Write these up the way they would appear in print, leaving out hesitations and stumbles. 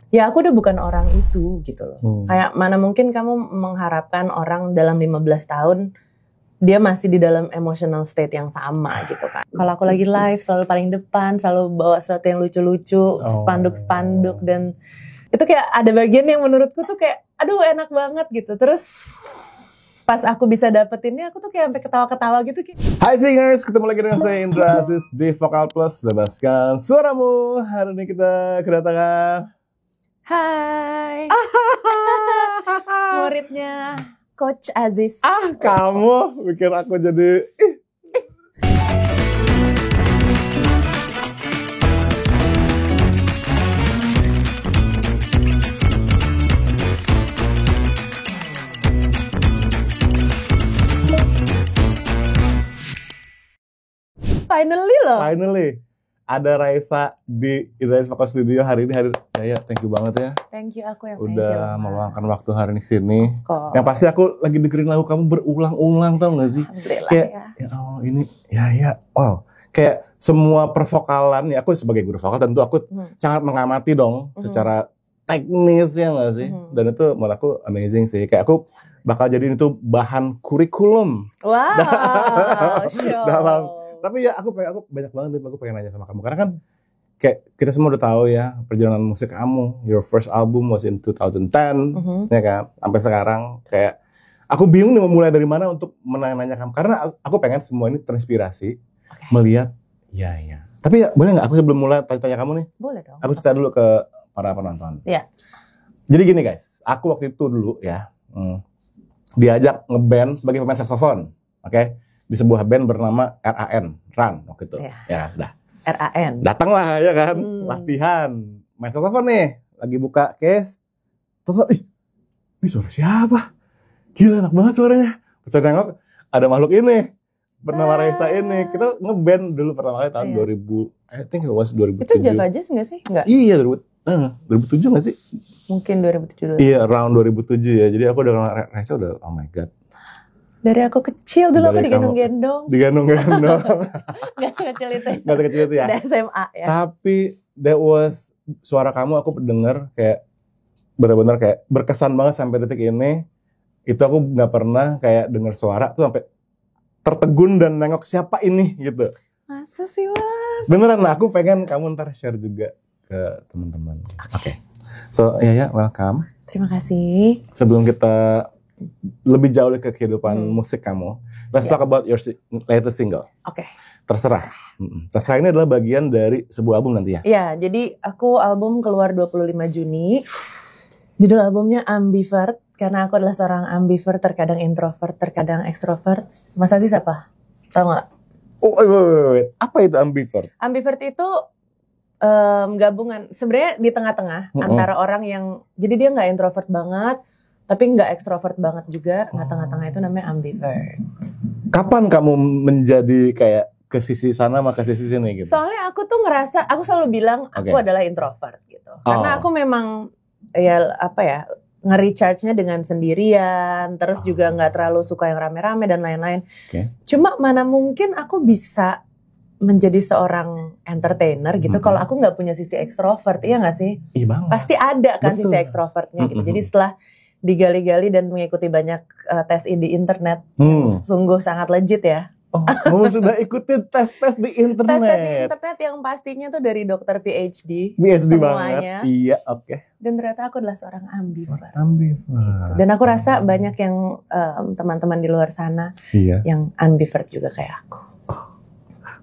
ya aku udah bukan orang itu gitu loh. Kayak mana mungkin kamu mengharapkan orang dalam 15 tahun dia masih di dalam emotional state yang sama gitu kan. Kalau aku lagi live selalu paling depan, selalu bawa sesuatu yang lucu-lucu, spanduk-spanduk, dan itu kayak ada bagian yang menurutku tuh kayak aduh enak banget gitu. Terus pas aku bisa dapetinnya, aku tuh kayak sampai ketawa-ketawa gitu. Hai singers, ketemu lagi dengan saya Indra Aziz di Vokal Plus. Bebaskan suaramu. Hari ini kita kedatangan Hai muridnya Coach Aziz. Kamu bikin aku jadi Finally ada Raisa di Indra Aziz Vokal Studio hari ini. Ya, thank you banget ya. Thank you, aku yang udah meluangkan waktu hari ini sini. Yang pasti aku lagi dengerin lagu kamu berulang-ulang, tau gak sih? Kayak ini wow. Kayak semua pervokalan ya, aku sebagai guru vokal tentu aku sangat mengamati dong secara teknis ya gak sih? Dan itu menurut aku amazing sih. Kayak aku bakal jadiin itu bahan kurikulum. Wow. Tapi ya aku banyak banget aku pengen nanya sama kamu karena kan kayak kita semua udah tahu ya perjalanan musik kamu. Your first album was in 2010, ya kan? Sampai sekarang kayak aku bingung nih mau mulai dari mana untuk menanya kamu karena aku pengen semua ini terinspirasi melihat ya. Tapi ya, boleh nggak aku sebelum mulai tanya kamu nih? Boleh dong. Aku cerita dulu ke para penonton. Iya. Jadi gini guys, aku waktu itu dulu ya diajak ngeband sebagai pemain saksofon, oke? Di sebuah band bernama RAN waktu itu. Ya, udah. RAN. Datanglah ya kan, latihan. Main saksofon nih, lagi buka case. Terus, ini suara siapa? Gila enak banget suaranya. Terus saya nengok, ada makhluk ini. Bernama Raisa ini. Kita ngeband dulu pertama kali tahun 2000. I think it was 2007. Itu Java Jazz gak sih? Enggak. Iya, 2007 gak sih? Mungkin 2007. Iya, around 2007 ya. Jadi aku udah kenal Raisa udah, oh my god. Dari aku kecil dulu aku digendong-gendong. Digendong-gendong. Gak sekecil itu. Gak sekecil itu ya. Udah SMA ya. Tapi that was suara kamu aku pendengar kayak benar-benar kayak berkesan banget sampai detik ini. Itu aku nggak pernah kayak dengar suara tuh sampai tertegun dan nengok siapa ini gitu. Masa sih mas? Beneran lah, aku pengen kamu ntar share juga ke teman-teman. Oke. So ya welcome. Terima kasih. Sebelum kita lebih jauh ke kehidupan musik kamu, let's talk about your latest single. Oke. Terserah. Terserah ini adalah bagian dari sebuah album nanti ya? Iya, jadi aku album keluar 25 Juni. Judul albumnya Ambivert, karena aku adalah seorang ambivert, terkadang introvert, terkadang ekstrovert. Mas Aziz apa? Tahu gak? Wait. Apa itu ambivert? Ambivert itu gabungan, sebenarnya di tengah-tengah antara orang yang, jadi dia gak introvert banget, tapi nggak ekstrovert banget juga, nggak tengah-tengah, itu namanya ambivert. Kapan kamu menjadi kayak ke sisi sana sama ke sisi sini gitu? Soalnya aku tuh ngerasa, aku selalu bilang aku adalah introvert gitu. Karena aku memang nge-recharge-nya dengan sendirian, terus juga nggak terlalu suka yang rame-rame dan lain-lain. Cuma mana mungkin aku bisa menjadi seorang entertainer gitu kalau aku nggak punya sisi ekstrovert, iya nggak sih? Iya banget. Pasti ada kan sisi ekstrovertnya gitu. Jadi setelah digali-gali dan mengikuti banyak tes di internet, sungguh sangat legit ya. Kamu sudah ikuti tes-tes di internet. Tes di internet yang pastinya tuh dari dokter PhD banget. semuanya. Iya, oke. Dan ternyata aku adalah seorang ambivert. Ambivert. Dan aku rasa banyak yang teman-teman di luar sana yang ambivert juga kayak aku.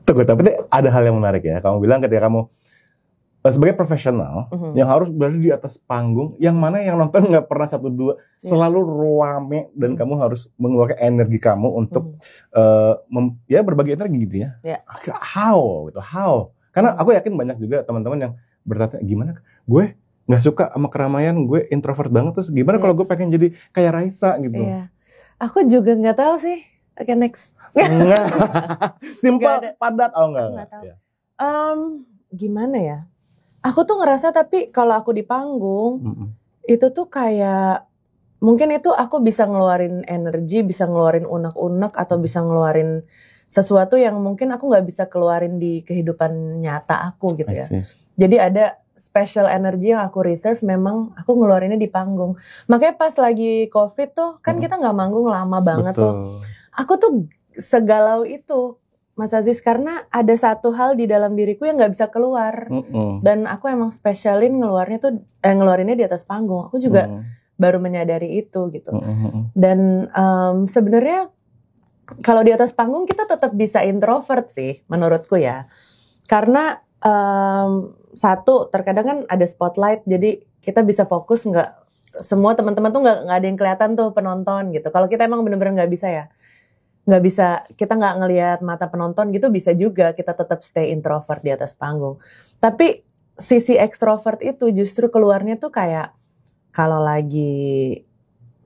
Tunggu, tapi ada hal yang menarik ya. Kamu bilang ketika kamu sebagai profesional yang harus berada di atas panggung, yang mana yang nonton nggak pernah 1-2, selalu rame dan kamu harus mengeluarkan energi kamu untuk berbagi energi gitu ya. How? Karena aku yakin banyak juga teman-teman yang bertanya, gimana? Gue nggak suka sama keramaian, gue introvert banget, terus gimana kalau gue pengen jadi kayak Raisa gitu? Iya. Aku juga nggak tahu sih. Oke, next. Simple, padat, enggak tahu. Gimana ya? Aku tuh ngerasa tapi kalau aku di panggung itu tuh kayak mungkin itu aku bisa ngeluarin energi, bisa ngeluarin unek-unek atau bisa ngeluarin sesuatu yang mungkin aku nggak bisa keluarin di kehidupan nyata aku gitu ya. Jadi ada special energy yang aku reserve memang aku ngeluarinnya di panggung. Makanya pas lagi COVID tuh kan kita nggak manggung lama banget tuh. Aku tuh segalau itu, Mas Aziz, karena ada satu hal di dalam diriku yang nggak bisa keluar. Dan aku emang specialin ngeluarinnya di atas panggung. Aku juga baru menyadari itu gitu. Dan sebenarnya kalau di atas panggung kita tetap bisa introvert sih, menurutku ya. Karena satu, terkadang kan ada spotlight, jadi kita bisa fokus, nggak semua teman-teman tuh nggak ada yang kelihatan tuh penonton gitu. Kalau kita emang bener-bener nggak bisa ya, nggak bisa, kita nggak ngelihat mata penonton gitu, bisa juga kita tetap stay introvert di atas panggung. Tapi sisi ekstrovert itu justru keluarnya tuh kayak kalau lagi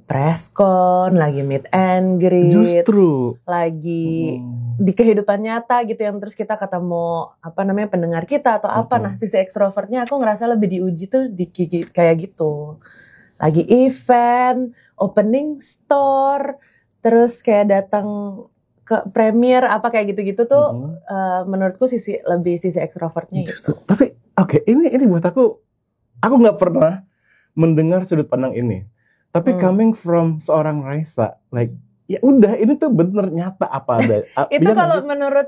press con, lagi meet and greet, justru lagi di kehidupan nyata gitu, yang terus kita ketemu pendengar kita atau apa. Nah, sisi ekstrovertnya aku ngerasa lebih diuji tuh di kayak gitu. Lagi event, opening store, terus kayak datang ke premier apa kayak gitu-gitu tuh menurutku sisi ekstrovertnya gitu. Tapi ini buat aku nggak pernah mendengar sudut pandang ini. Tapi coming from seorang Raisa, like ya udah ini tuh bener nyata apa ada. Itu kalau menurut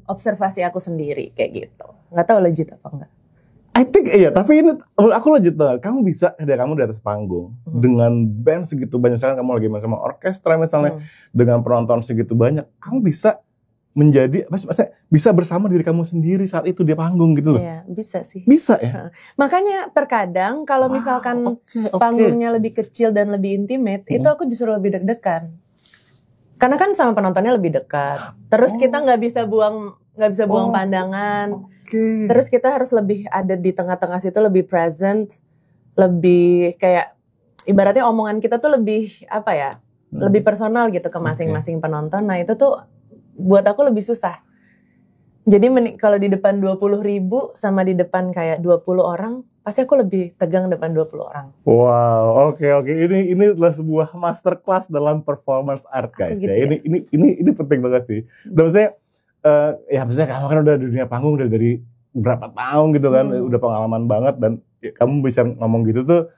observasi aku sendiri kayak gitu. Nggak tahu legit apa enggak. I think iya, tapi ini aku legit banget. Kamu bisa kamu di atas panggung dengan band segitu banyak, misalnya kamu lagi main sama orkestra misalnya dengan penonton segitu banyak, kamu bisa menjadi maksudnya bisa bersama diri kamu sendiri saat itu di panggung gitu loh. Iya, bisa sih. Bisa ya. Makanya terkadang kalau misalkan panggungnya lebih kecil dan lebih intimate, itu aku justru lebih deg-degan. Karena kan sama penontonnya lebih dekat. Terus kita nggak bisa buang pandangan. Terus kita harus lebih ada di tengah-tengah situ, lebih present, lebih kayak ibaratnya omongan kita tuh lebih lebih personal gitu ke masing-masing penonton. Nah itu tuh buat aku lebih susah. Jadi kalau di depan 20.000 sama di depan kayak 20 orang, pasti aku lebih tegang depan 20 orang. Wow, oke. Ini adalah sebuah masterclass dalam performance art, guys. Gitu ya. Ini penting banget sih. Dan maksudnya maksudnya kamu kan udah di dunia panggung udah dari berapa tahun gitu kan, udah pengalaman banget, dan kamu bisa ngomong gitu tuh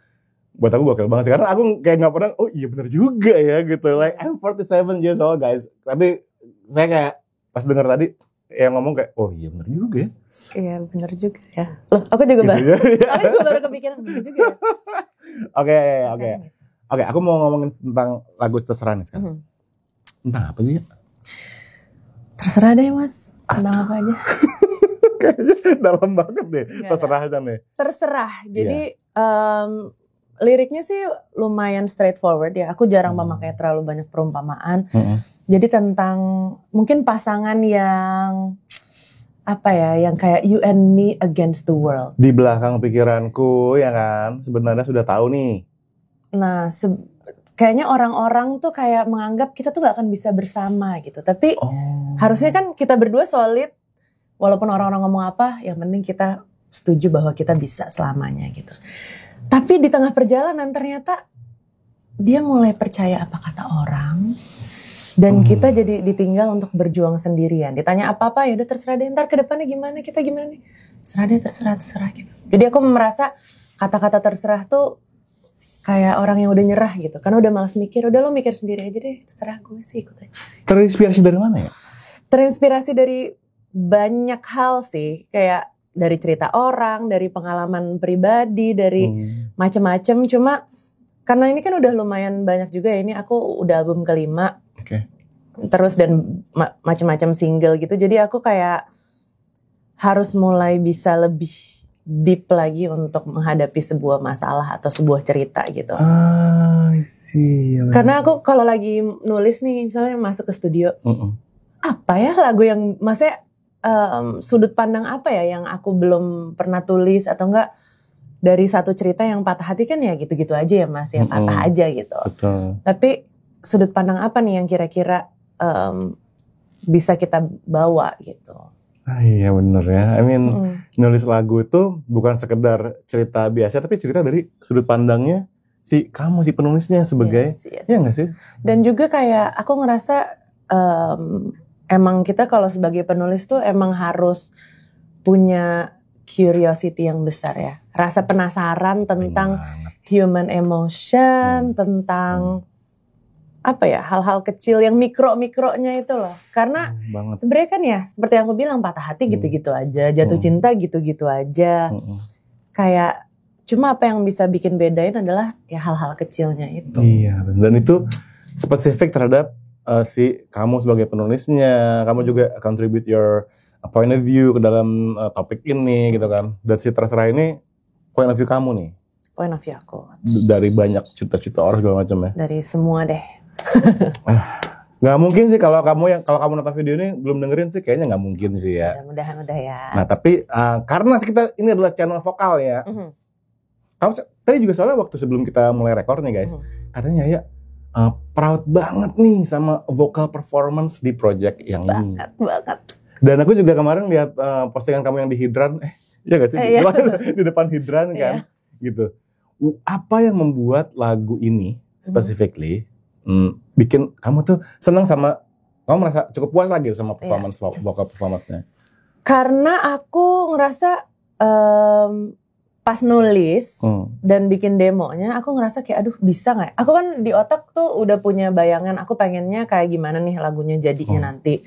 buat aku gokil banget sih. Karena aku kayak nggak pernah, oh iya benar juga ya gitu. Like I'm 47 years old, guys. Tapi saya kayak pas dengar tadi yang ngomong kayak, oh iya benar juga ya. Iya benar juga ya. Loh, aku juga baru kepikiran benar juga ya. Oke, aku mau ngomongin tentang lagu Terserah nih sekarang. Tentang apa sih ya? Terserah deh Mas, tentang apa aja. Kayaknya dalam banget deh, terserah aja nih. Terserah, jadi liriknya sih lumayan straightforward ya. Aku jarang memakai terlalu banyak perumpamaan. Jadi tentang mungkin pasangan yang yang kayak you and me against the world. Di belakang pikiranku ya kan, sebenarnya sudah tahu nih. Nah, kayaknya orang-orang tuh kayak menganggap kita tuh gak akan bisa bersama gitu. Tapi harusnya kan kita berdua solid. Walaupun orang-orang ngomong apa, yang penting kita setuju bahwa kita bisa selamanya gitu. Tapi di tengah perjalanan ternyata dia mulai percaya apa kata orang. Dan kita jadi ditinggal untuk berjuang sendirian. Ditanya apa-apa, ya udah terserah deh, ntar ke depannya gimana, kita gimana nih. Terserah gitu. Jadi aku merasa kata-kata terserah tuh kayak orang yang udah nyerah gitu. Karena udah malas mikir, udah lo mikir sendiri aja deh, terserah gue sih ikut aja. Terinspirasi dari mana ya? Terinspirasi dari banyak hal sih, kayak dari cerita orang, dari pengalaman pribadi, dari macam-macam. Cuma karena ini kan udah lumayan banyak juga ya, ini aku udah album kelima. Terus dan macam-macam single gitu. Jadi aku kayak harus mulai bisa lebih deep lagi untuk menghadapi sebuah masalah atau sebuah cerita gitu. I see. Karena aku kalau lagi nulis nih, misalnya masuk ke studio, apa ya lagu yang maksudnya sudut pandang apa ya yang aku belum pernah tulis, atau enggak dari satu cerita yang patah hati kan ya gitu-gitu aja ya Mas, ya patah aja gitu. Betul. Tapi sudut pandang apa nih yang kira-kira bisa kita bawa gitu. Iya bener ya, I mean nulis lagu itu bukan sekedar cerita biasa, tapi cerita dari sudut pandangnya si penulisnya sebagai, ya gak sih? Dan juga kayak aku ngerasa emang kita kalau sebagai penulis tuh emang harus punya curiosity yang besar ya. Rasa penasaran tentang human emotion, tentang apa ya, hal-hal kecil yang mikro-mikronya itu loh. Karena sebenarnya kan ya seperti yang aku bilang, patah hati gitu-gitu aja, jatuh cinta gitu-gitu aja. Kayak cuma apa yang bisa bikin bedain adalah ya hal-hal kecilnya itu. Iya, dan itu spesifik terhadap si kamu sebagai penulisnya, kamu juga contribute your point of view ke dalam topik ini gitu kan. Dan si terserah ini point of view kamu nih. Point of view aku. Dari banyak juta-juta orang segala macam ya. Dari semua deh. Nggak mungkin sih kalau kamu nonton video ini belum dengerin sih, kayaknya nggak mungkin sih ya. Mudah-mudahan udah ya. Nah tapi karena kita ini adalah channel vokal ya. Kamu tadi juga soalnya waktu sebelum kita mulai record nih guys, katanya ya proud banget nih sama vocal performance di project yang ini. Banget. Dan aku juga kemarin lihat postingan kamu yang di Hidran, ya nggak sih? Di depan Hidran kan, gitu. Apa yang membuat lagu ini specifically bikin kamu tuh senang sama, kamu merasa cukup puas lagi sama performance vocal performance-nya? Karena aku ngerasa pas nulis dan bikin demonya, aku ngerasa kayak aduh bisa nggak? Aku kan di otak tuh udah punya bayangan, aku pengennya kayak gimana nih lagunya jadinya nanti.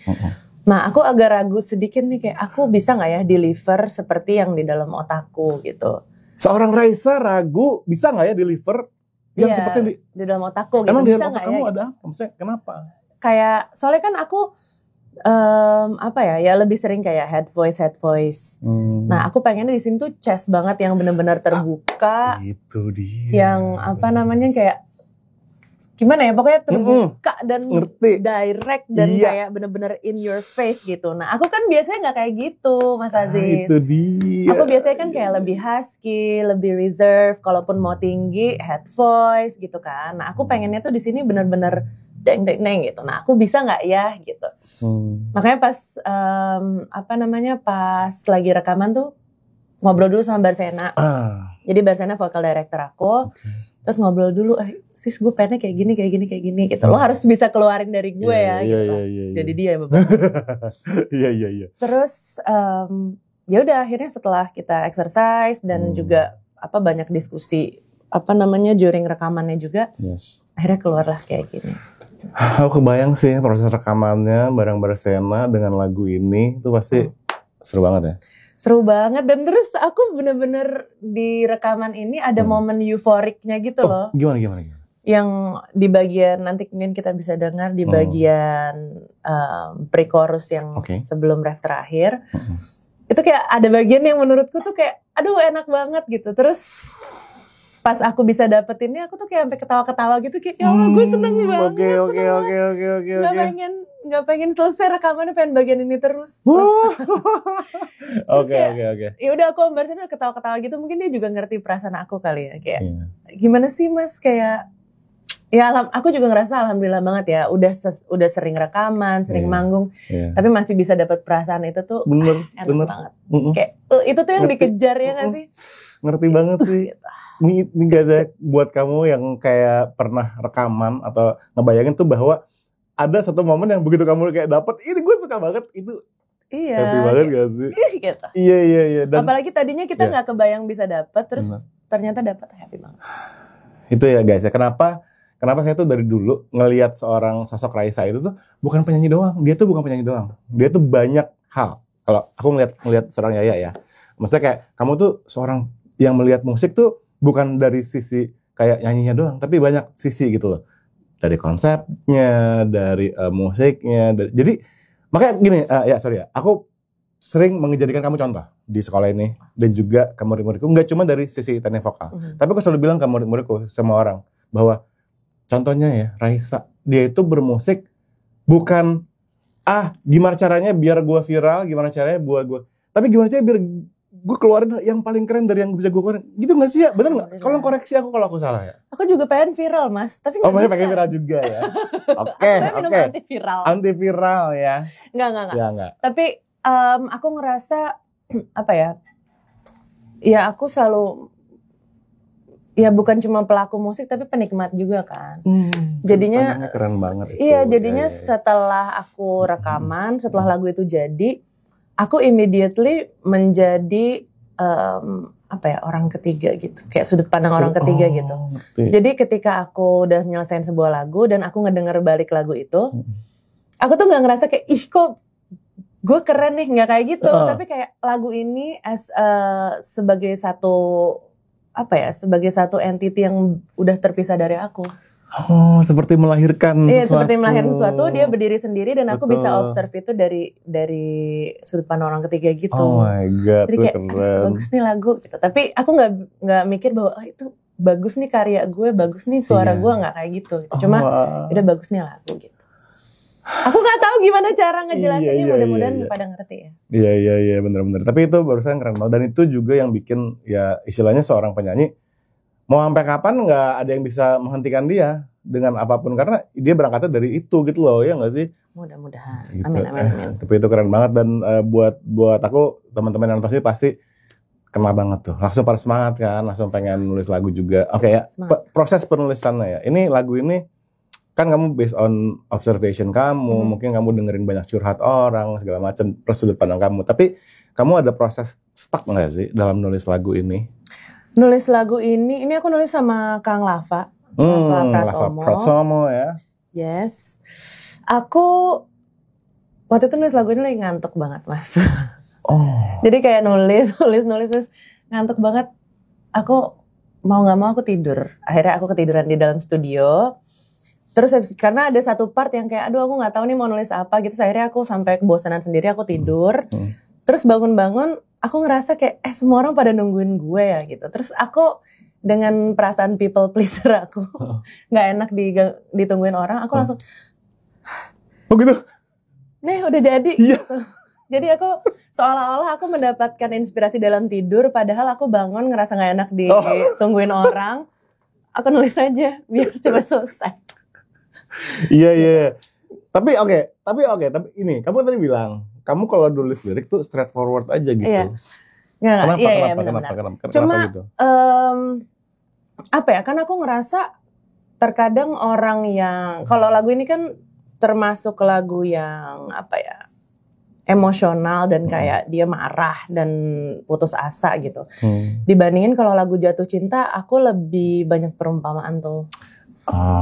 Nah aku agak ragu sedikit nih, kayak aku bisa nggak ya deliver seperti yang di dalam otakku gitu. Seorang Raisa ragu bisa nggak ya deliver yang seperti di dalam otakku gitu. Emang di dalam otak kamu ya? ada apa? Maksudnya kenapa? Kayak soalnya kan aku ya lebih sering kayak head voice. Nah aku pengennya di sini tuh chest banget yang benar-benar terbuka. Itu dia. Yang apa namanya kayak gimana ya, pokoknya terbuka dan direct dan kayak benar-benar in your face gitu. Nah aku kan biasanya nggak kayak gitu Mas Aziz. Itu dia. Aku biasanya kan kayak lebih husky, lebih reserve. Kalaupun mau tinggi head voice gitu kan. Nah aku pengennya tuh di sini benar-benar deng gitu. Nah aku bisa nggak ya gitu. Makanya pas pas lagi rekaman tuh ngobrol dulu sama Barsena. Jadi Barsena vocal director aku. Terus ngobrol dulu, sis gue pengennya kayak gini gitu. Lo harus bisa keluarin dari gue gitu. Jadi dia Bapak. Iya. Terus ya udah akhirnya setelah kita exercise dan juga banyak diskusi during rekamannya juga. Akhirnya keluarlah kayak gini. Aku kebayang sih proses rekamannya bareng Barsena dengan lagu ini itu pasti seru banget ya. Seru banget, dan terus aku bener-bener di rekaman ini ada momen euforiknya gitu loh. Gimana? Yang di bagian nanti mungkin kita bisa dengar di bagian pre-chorus yang sebelum ref terakhir. Itu kayak ada bagian yang menurutku tuh kayak aduh enak banget gitu. Terus pas aku bisa dapetinnya, aku tuh kayak sampai ketawa-ketawa gitu, kayak ya Allah gue seneng banget. Oke. Gak pengen selesai rekamannya, pengen bagian ini terus. Oke. Ya udah aku sama Barsena ketawa-ketawa gitu, mungkin dia juga ngerti perasaan aku kali ya, kayak gimana sih Mas, kayak ya aku juga ngerasa alhamdulillah banget ya, udah sering rekaman, sering manggung, tapi masih bisa dapat perasaan itu tuh enak banget. Kayak itu tuh yang dikejar ya gak sih? Ngerti banget sih. Ini guys, buat kamu yang kayak pernah rekaman atau ngebayangin tuh bahwa ada satu momen yang begitu kamu kayak dapet, ini gue suka banget itu. Happy banget gak sih? Gitu. Iya. Dan apalagi tadinya kita gak kebayang bisa dapet, terus ternyata dapet, happy banget. Itu ya guys ya, kenapa saya tuh dari dulu ngelihat seorang sosok Raisa itu tuh bukan penyanyi doang. Dia tuh bukan penyanyi doang. Dia tuh banyak hal. Kalau aku ngelihat seorang Yaya ya, maksudnya kayak kamu tuh seorang yang melihat musik tuh bukan dari sisi kayak nyanyinya doang, tapi banyak sisi gitu loh. Dari konsepnya, dari musiknya. Jadi makanya gini, aku sering menjadikan kamu contoh di sekolah ini dan juga ke murid-muridku. Nggak cuma dari sisi teknik vokal, tapi aku selalu bilang ke murid-muridku, semua orang, bahwa contohnya ya Raisa, dia itu bermusik bukan gimana caranya biar gue viral, gimana caranya buat gue, tapi gimana caranya biar gue keluarin yang paling keren dari yang bisa gue keluarin. Gitu gak sih ya? Bener gak? Kalau koreksi aku kalau aku salah ya. Aku juga pengen viral Mas, tapi gak bisa. Pengen viral juga ya. Oke. Antiviral. Antiviral ya. Enggak. Ya, enggak. Tapi aku ngerasa ya aku selalu bukan cuma pelaku musik tapi penikmat juga kan. Jadinya keren banget itu. Iya, jadinya setelah aku rekaman, setelah lagu itu jadi, aku immediately menjadi apa ya, orang ketiga gitu, kayak sudut pandang orang ketiga gitu. Ngerti. Jadi ketika aku udah nyelesain sebuah lagu dan aku ngedenger balik lagu itu, aku tuh nggak ngerasa kayak ih kok gue keren nih, nggak kayak gitu. Tapi kayak lagu ini sebagai satu apa ya, sebagai satu entity yang udah terpisah dari aku. Oh, seperti melahirkan Iya, sesuatu. seperti melahirkan sesuatu, dia berdiri sendiri dan aku Betul. bisa observe itu dari sudut pandang orang ketiga gitu. Oh my god, jadi tuh kayak keren. bagus nih lagu gitu. Tapi aku nggak mikir bahwa itu bagus nih karya gue, bagus nih suara gue, nggak kayak gitu. Cuma udah bagus nih lagu gitu. Aku nggak tahu gimana cara ngejelasinnya, mudah-mudahan pada ngerti ya. Iya benar-benar. Tapi itu barusan keren banget, dan itu juga yang bikin ya istilahnya seorang penyanyi mau sampai kapan nggak ada yang bisa menghentikan dia dengan apapun, karena dia berangkatnya dari itu gitu loh, ya nggak sih? Mudah-mudahan. Gitu. Amin. Tapi itu keren banget, dan buat aku, teman-teman yang nonton sih pasti kena banget tuh. Langsung pada semangat kan, langsung pengen nulis lagu juga. Oke ya, proses penulisannya ya. Ini lagu ini kan kamu based on observation kamu, mungkin kamu dengerin banyak curhat orang segala macam, plus sudut pandang kamu. Tapi kamu ada proses stuck nggak sih dalam nulis lagu ini? Nulis lagu ini aku nulis sama Kang Lava. Lava Pratomo ya. Yes. Aku waktu itu nulis lagu ini lagi ngantuk banget, Mas. Jadi kayak nulis ngantuk banget. Aku mau nggak mau aku tidur. Akhirnya aku ketiduran di dalam studio. Terus karena ada satu part yang kayak aduh aku nggak tahu nih mau nulis apa gitu. Akhirnya aku sampai kebosanan sendiri, aku tidur. Terus bangun-bangun aku ngerasa kayak semua orang pada nungguin gue ya gitu. Terus aku dengan perasaan people pleaser aku nggak enak ditungguin orang, aku langsung oh gitu? Nih udah jadi. Iya. Gitu. Jadi aku seolah-olah aku mendapatkan inspirasi dalam tidur, padahal aku bangun ngerasa nggak enak ditungguin orang. Aku nulis aja biar cepat selesai. Iya. Tapi ini kamu tadi bilang kamu kalau nulis lirik tuh straightforward aja gitu. Iya. Kenapa? Cuma gitu? Apa ya? Kan aku ngerasa terkadang orang yang kalau lagu ini kan termasuk lagu yang apa ya? Emosional dan kayak dia marah dan putus asa gitu. Dibandingin kalau lagu jatuh cinta, aku lebih banyak perumpamaan tuh.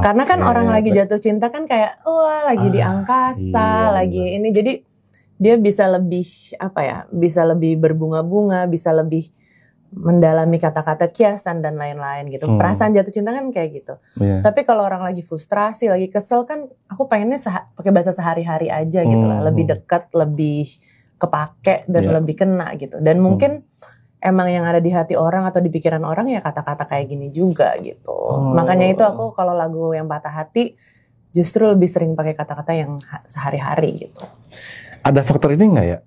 Karena kan orang lagi jatuh cinta kan kayak wah lagi di angkasa, lagi ini, jadi dia bisa lebih apa ya, bisa lebih berbunga-bunga, bisa lebih mendalami kata-kata kiasan dan lain-lain gitu. Perasaan jatuh cinta kan kayak gitu. Tapi kalau orang lagi frustrasi, lagi kesel kan, aku pengennya pakai bahasa sehari-hari aja gitu lah, lebih dekat, lebih kepake dan lebih kena gitu. Dan mungkin emang yang ada di hati orang atau di pikiran orang ya kata-kata kayak gini juga gitu. Makanya itu aku kalau lagu yang patah hati justru lebih sering pakai kata-kata yang sehari-hari gitu. Ada faktor ini nggak ya?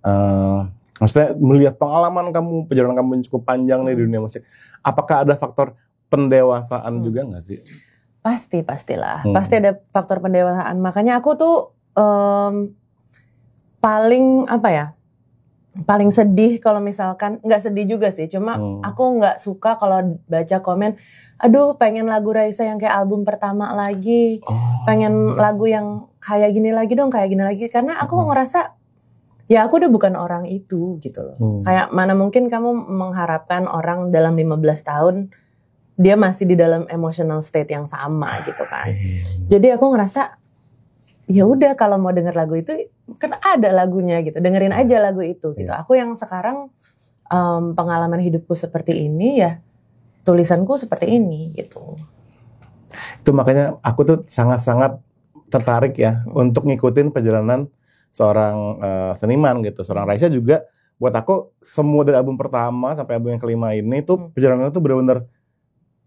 Maksudnya melihat pengalaman kamu, perjalanan kamu yang cukup panjang nih di dunia musik, apakah ada faktor pendewasaan juga nggak sih? Pastilah. Pasti ada faktor pendewasaan. Makanya aku tuh paling apa ya? Paling sedih kalau misalkan, nggak sedih juga sih, cuma aku nggak suka kalau baca komen, aduh pengen lagu Raisa yang kayak album pertama lagi, pengen lagu yang kayak gini lagi dong, kayak gini lagi, karena aku ngerasa ya aku udah bukan orang itu gitu loh. Kayak mana mungkin kamu mengharapkan orang dalam 15 tahun dia masih di dalam emotional state yang sama gitu kan. Jadi aku ngerasa ya udah kalau mau denger lagu itu kan ada lagunya gitu, dengerin aja lagu itu gitu. Aku yang sekarang pengalaman hidupku seperti ini ya, tulisanku seperti ini gitu. Itu makanya aku tuh sangat-sangat tertarik ya untuk ngikutin perjalanan seorang seniman gitu. Seorang Raisa juga buat aku semua dari album pertama sampai album yang kelima ini tuh perjalanannya tuh benar-benar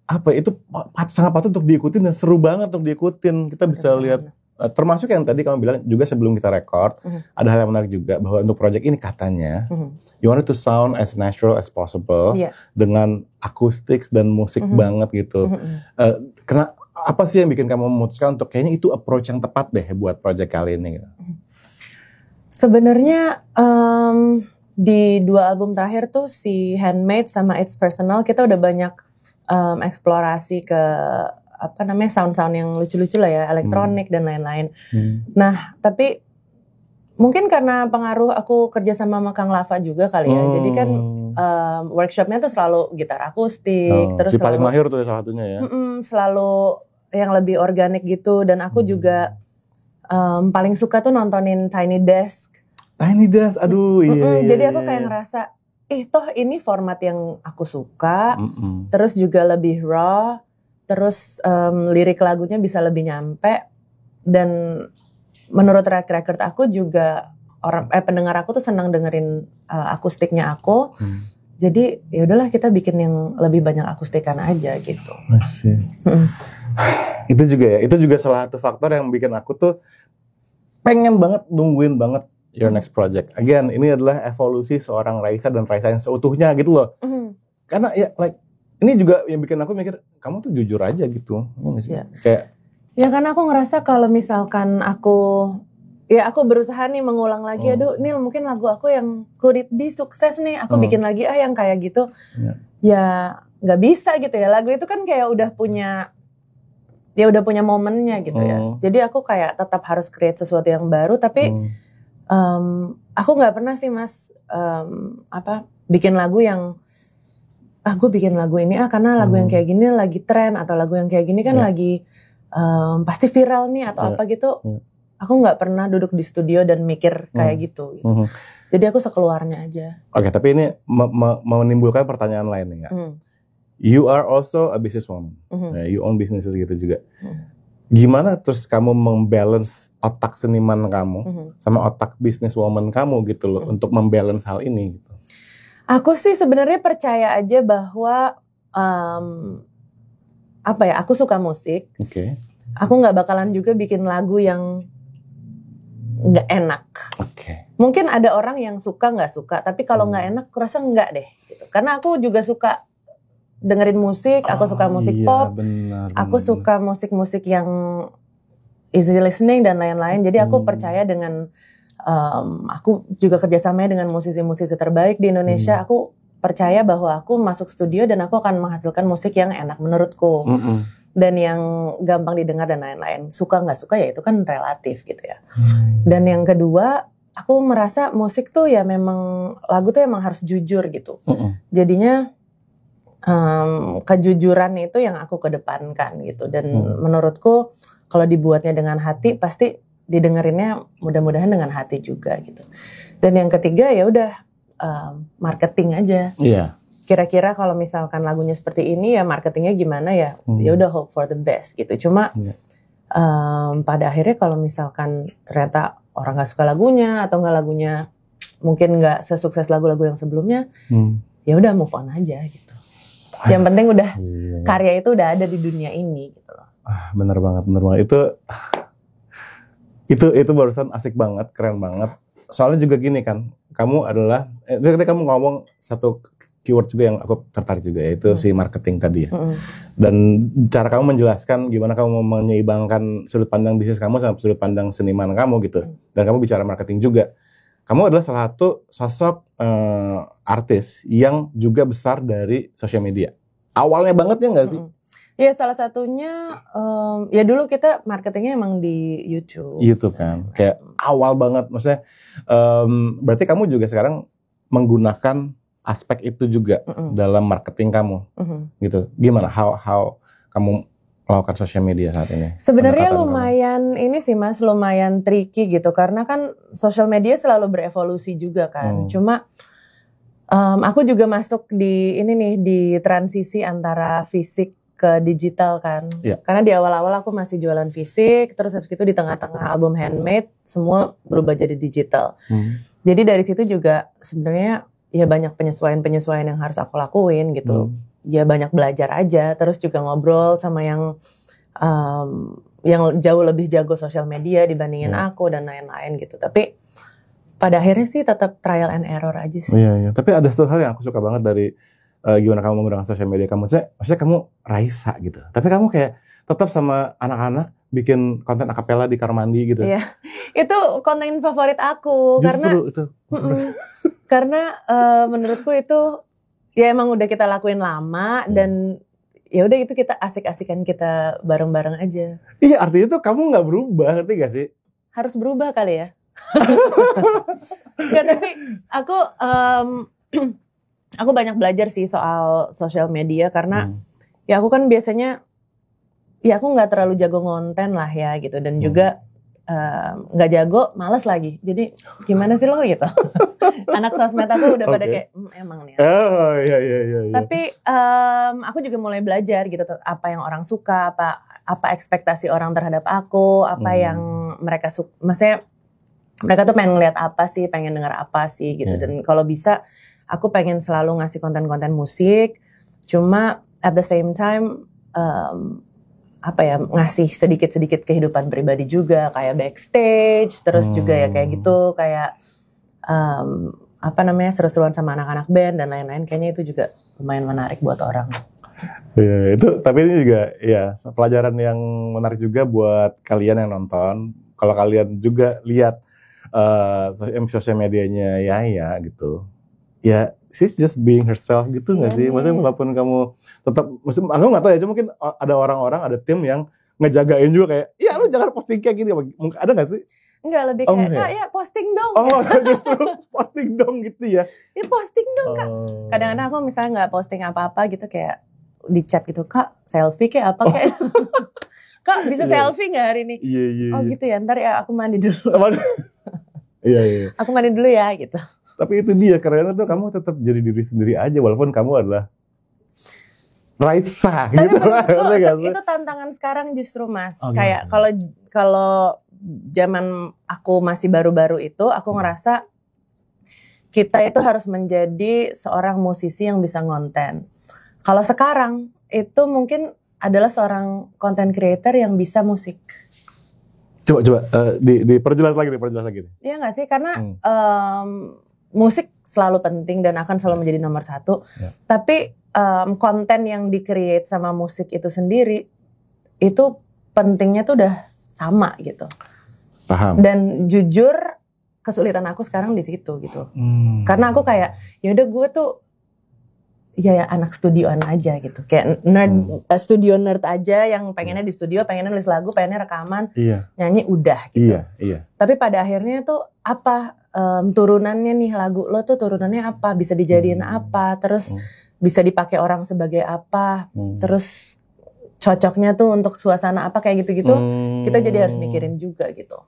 apa itu sangat patut untuk diikutin dan seru banget untuk diikutin. Kita bisa lihat termasuk yang tadi kamu bilang juga sebelum kita record, ada hal yang menarik juga bahwa untuk project ini katanya you want it to sound as natural as possible, dengan akustik dan musik banget gitu. Karena apa sih yang bikin kamu memutuskan untuk kayaknya itu approach yang tepat deh buat project kali ini gitu? Sebenarnya di 2 album terakhir tuh si Handmade sama It's Personal kita udah banyak eksplorasi ke apa namanya sound-sound yang lucu-lucu lah ya, elektronik dan lain-lain. Nah, tapi mungkin karena pengaruh aku kerja sama Kang Lava juga kali ya. Jadi kan workshopnya tuh selalu gitar akustik, terus si paling mahir tuh salah satunya ya. Selalu yang lebih organik gitu, dan aku juga paling suka tuh nontonin Tiny Desk. Tiny Desk, aduh iya. Jadi aku kayak ngerasa, toh ini format yang aku suka, terus juga lebih raw, terus lirik lagunya bisa lebih nyampe, dan menurut track record aku juga pendengar aku tuh senang dengerin akustiknya aku. Jadi ya udahlah kita bikin yang lebih banyak akustikan aja gitu. Masih. Itu juga salah satu faktor yang bikin aku tuh pengen banget nungguin banget your next project. Again, ini adalah evolusi seorang Raisa dan Raisa yang seutuhnya gitu loh. Karena ya ini juga yang bikin aku mikir, kamu tuh jujur aja gitu. Yeah. Kayak ya karena aku ngerasa kalau misalkan aku berusaha nih mengulang lagi, aduh ini mungkin lagu aku yang could it be sukses nih, aku bikin lagi yang kayak gitu. Ya nggak bisa gitu ya, lagu itu kan kayak udah punya momennya gitu ya. Jadi aku kayak tetap harus create sesuatu yang baru, tapi aku nggak pernah sih Mas bikin lagu yang gue bikin lagu ini karena lagu yang kayak gini lagi tren, atau lagu yang kayak gini kan lagi pasti viral nih atau apa gitu. Aku nggak pernah duduk di studio dan mikir kayak gitu. Jadi aku sekeluarnya aja. Oke, tapi ini menimbulkan pertanyaan lain nih ya. You are also a businesswoman. You own businesses gitu juga. Gimana terus kamu membalance otak seniman kamu sama otak businesswoman kamu gitu loh, untuk membalance hal ini gitu? Aku sih sebenarnya percaya aja bahwa aku suka musik. Aku nggak bakalan juga bikin lagu yang nggak enak. Mungkin ada orang yang suka nggak suka, tapi kalau nggak enak, aku rasa nggak deh. Gitu. Karena aku juga suka dengerin musik, aku suka musik pop, aku suka musik-musik yang easy listening dan lain-lain. Jadi aku percaya dengan aku juga kerjasamanya dengan musisi-musisi terbaik di Indonesia. Aku percaya bahwa aku masuk studio dan aku akan menghasilkan musik yang enak menurutku, dan yang gampang didengar dan lain-lain. Suka nggak suka ya itu kan relatif gitu ya. Dan yang kedua, aku merasa musik tuh ya memang lagu tuh emang harus jujur gitu. Jadinya kejujuran itu yang aku kedepankan gitu, dan menurutku kalau dibuatnya dengan hati pasti didengerinnya mudah-mudahan dengan hati juga gitu. Dan yang ketiga ya udah marketing aja. Kira-kira kalau misalkan lagunya seperti ini ya marketingnya gimana ya? Ya udah hope for the best gitu. Cuma pada akhirnya kalau misalkan ternyata orang nggak suka lagunya atau nggak lagunya mungkin nggak sesukses lagu-lagu yang sebelumnya, ya udah move on aja gitu. Yang penting udah karya itu udah ada di dunia ini gitu loh. Bener banget. Itu barusan asik banget, keren banget. Soalnya juga gini kan, kamu adalah ketika kamu ngomong satu keyword juga yang aku tertarik juga, yaitu si marketing tadi ya. Dan cara kamu menjelaskan gimana kamu menyeimbangkan sudut pandang bisnis kamu sama sudut pandang seniman kamu gitu. Dan kamu bicara marketing juga. Kamu adalah salah satu sosok artis yang juga besar dari sosial media. Awalnya banget ya nggak sih? Ya salah satunya, ya dulu kita marketingnya emang di YouTube. YouTube kan, kayak awal banget. Maksudnya, berarti kamu juga sekarang menggunakan aspek itu juga dalam marketing kamu, gitu. Gimana? How kamu melakukan sosial media saat ini? Sebenarnya lumayan ini sih Mas, lumayan tricky gitu, karena kan sosial media selalu berevolusi juga kan. Cuma aku juga masuk di ini nih, di transisi antara fisik ke digital kan. Karena di awal-awal aku masih jualan fisik, terus habis itu di tengah-tengah album handmade semua berubah jadi digital. Jadi dari situ juga sebenarnya ya banyak penyesuaian yang harus aku lakuin gitu. Ya banyak belajar aja, terus juga ngobrol sama yang jauh lebih jago sosial media dibandingin aku dan lain-lain gitu. Tapi pada akhirnya sih tetap trial and error aja sih. Iya. Tapi ada satu hal yang aku suka banget dari gimana kamu menggunakan sosial media kamu. Maksudnya kamu Raisa gitu. Tapi kamu kayak tetap sama anak-anak bikin konten akapela di kamar mandi gitu. Iya. Itu konten favorit aku. Justru itu. Karena menurutku itu ya emang udah kita lakuin lama dan ya udah itu kita asik-asikan kita bareng-bareng aja. Iya, artinya tuh kamu nggak berubah, ngerti gak sih? Harus berubah kali ya. Nggak, tapi aku Aku banyak belajar sih soal sosial media karena ya aku kan biasanya ya aku nggak terlalu jago ngonten lah ya gitu dan juga nggak jago, malas lagi. Jadi gimana sih lo gitu? Anak sosmed aku udah pada kayak emang nih. Oh iya. Tapi aku juga mulai belajar gitu apa yang orang suka, apa ekspektasi orang terhadap aku, apa yang mereka suka. Maksudnya mereka tuh pengen ngeliat apa sih, pengen dengar apa sih gitu. Dan kalau bisa aku pengen selalu ngasih konten-konten musik, cuma at the same time ngasih sedikit-sedikit kehidupan pribadi juga, kayak backstage, terus juga ya kayak gitu, kayak seru-seruan sama anak-anak band dan lain-lain. Kayaknya itu juga lumayan menarik buat orang. Iya, itu tapi ini juga ya pelajaran yang menarik juga buat kalian yang nonton. Kalau kalian juga lihat sosial medianya ya gitu. Ya, she's just being herself gitu nggak sih? Maksudnya walaupun kamu tetap, maksudnya aku nggak tahu ya, cuma mungkin ada orang-orang, ada tim yang ngejagain juga kayak, ya lu jangan posting kayak gini, ada nggak sih? Enggak, lebih kayak, Kak ya posting dong. Oh justru posting dong gitu ya? Ya posting dong Kak. Kadang-kadang aku misalnya nggak posting apa-apa gitu kayak di chat gitu, Kak selfie kayak apa kayak. Kak bisa selfie nggak hari ini? Iya. Oh gitu ya, ntar ya aku mandi dulu. Iya. Aku mandi dulu ya gitu. Tapi itu dia, karena tuh kamu tetap jadi diri sendiri aja walaupun kamu adalah Raisa gitu. Tapi itu tantangan sekarang justru Mas. Kayak kalau zaman aku masih baru-baru itu, aku ngerasa kita itu harus menjadi seorang musisi yang bisa ngonten. Kalau sekarang itu mungkin adalah seorang content creator yang bisa musik. Coba diperjelas lagi. Iya nggak sih, karena musik selalu penting dan akan selalu menjadi nomor satu. Ya. Tapi konten yang di-create sama musik itu sendiri itu pentingnya tuh udah sama gitu. Paham. Dan jujur kesulitan aku sekarang di situ gitu. Karena aku kayak ya udah gue tuh ya anak studioan aja gitu. Kayak studio nerd aja yang pengennya di studio, pengennya nulis lagu, pengennya rekaman, nyanyi udah gitu. Iya. Tapi pada akhirnya tuh apa turunannya nih, lagu lo tuh turunannya apa, bisa dijadiin apa, terus bisa dipakai orang sebagai apa, terus cocoknya tuh untuk suasana apa kayak gitu-gitu. Kita jadi harus mikirin juga gitu.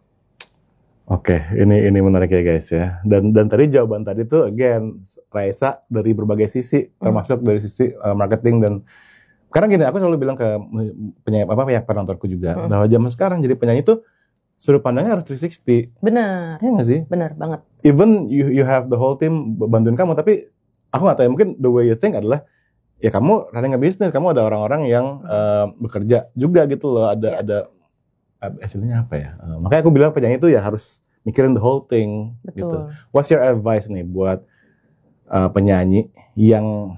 Oke, ini menarik ya guys ya. Dan tadi jawaban tadi tuh again Raisa dari berbagai sisi, termasuk dari sisi marketing. Dan karena gini, aku selalu bilang ke pihak penontonku juga bahwa zaman sekarang jadi penyanyi tuh sudut pandangnya harus 360. Benar. Iya nggak sih? Benar banget. Even you have the whole team bantuin kamu, tapi aku nggak tahu ya, mungkin the way you think adalah ya kamu running a business, kamu ada orang-orang yang bekerja juga gitu loh, ada hasilnya apa ya? Makanya aku bilang penyanyi itu ya harus mikirin the whole thing. Betul. Gitu. What's your advice nih buat penyanyi yang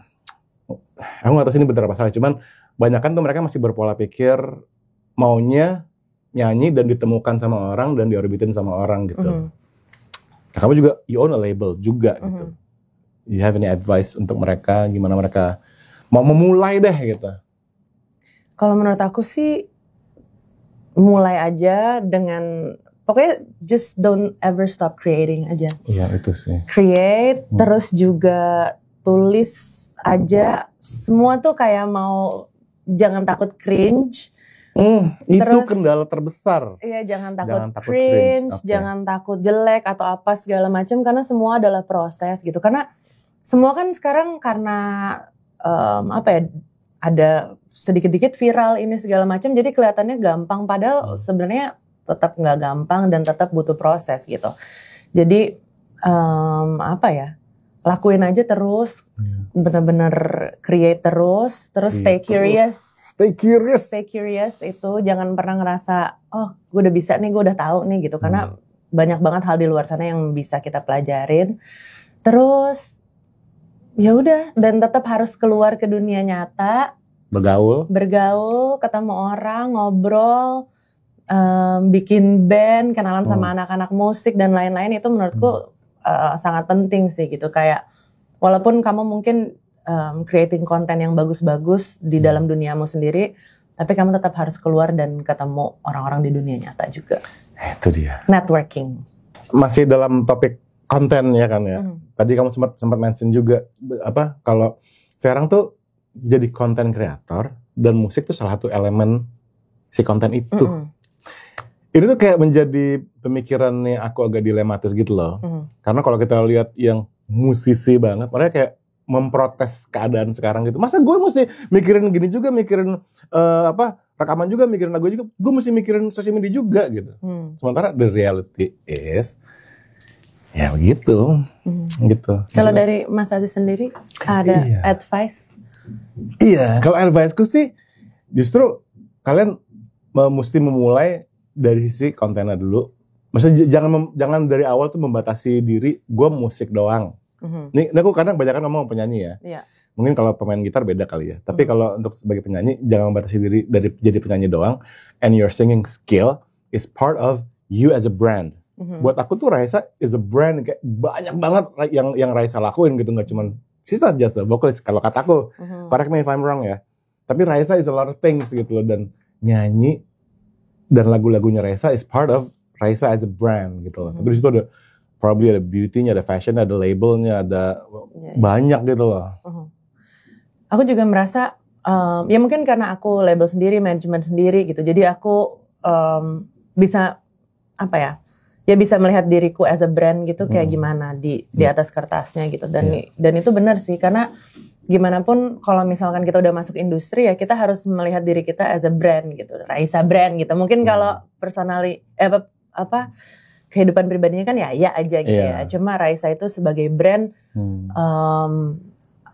aku nggak tahu sini bener apa salah, cuman banyak kan tuh mereka masih berpola pikir maunya nyanyi dan ditemukan sama orang dan diorbitin sama orang gitu. Nah, kamu juga you own a label juga gitu. You have any advice untuk mereka, gimana mereka mau memulai deh gitu? Kalau menurut aku sih mulai aja dengan pokoknya just don't ever stop creating aja. Iya itu sih. Create terus juga tulis aja. Semua tuh kayak mau jangan takut cringe. Itu terus, kendala terbesar. Iya, jangan takut cringe, jangan takut jelek atau apa segala macam, karena semua adalah proses gitu. Karena semua kan sekarang karena ada sedikit-dikit viral ini segala macam, jadi kelihatannya gampang padahal sebenarnya tetap nggak gampang dan tetap butuh proses gitu. Jadi lakuin aja terus, benar-benar create terus stay curious. Stay curious itu jangan pernah ngerasa gue udah bisa nih, gue udah tahu nih gitu, karena banyak banget hal di luar sana yang bisa kita pelajarin. Terus ya udah, dan tetap harus keluar ke dunia nyata, bergaul, ketemu orang, ngobrol, bikin band, kenalan sama anak-anak musik dan lain-lain. Itu menurutku sangat penting sih gitu. Kayak walaupun kamu mungkin creating konten yang bagus-bagus di dalam duniamu sendiri, tapi kamu tetap harus keluar dan ketemu orang-orang di dunia nyata juga. Itu dia. Networking. Masih dalam topik konten ya kan ya. Tadi kamu sempat mention juga kalau sekarang tuh jadi konten kreator dan musik tuh salah satu elemen si konten itu. Ini tuh kayak menjadi pemikirannya aku agak dilematis gitu loh. Karena kalau kita lihat yang musisi banget, mereka kayak memprotes keadaan sekarang gitu. Masa gue mesti mikirin gini juga, mikirin rekaman juga, mikirin lagu juga, gue mesti mikirin sosial media juga gitu. Sementara the reality is ya begitu, gitu. Kalau dari Mas Aziz sendiri ada advice? Iya, kalau adviceku sih justru kalian mesti memulai dari sisi kontennya dulu. Maksudnya jangan dari awal tuh membatasi diri, gue musik doang. Ini aku kadang banyak ngomong penyanyi ya. Iya. Mungkin kalau pemain gitar beda kali ya. Tapi kalau untuk sebagai penyanyi jangan membatasi diri dari jadi penyanyi doang. And your singing skill is part of you as a brand. Buat aku tuh Raisa is a brand, kayak banyak banget yang Raisa lakuin gitu, nggak cuman she's not just a vocalist kalau kataku. Correct me if I'm wrong ya. Tapi Raisa is a lot of things gitu loh, dan nyanyi dan lagu-lagunya Raisa is part of Raisa as a brand gitu loh. Tapi di situ ada probably ada beauty-nya, ada fashion, ada labelnya, ada banyak gitu loh. Aku juga merasa ya mungkin karena aku label sendiri, manajemen sendiri gitu. Jadi aku bisa ya bisa melihat diriku as a brand gitu kayak gimana di atas kertasnya gitu. Dan itu benar sih, karena gimana pun kalau misalkan kita udah masuk industri ya kita harus melihat diri kita as a brand gitu, Raisa brand gitu. Mungkin kalau kehidupan pribadinya kan ya aja gitu ya. Cuma Raisa itu sebagai brand,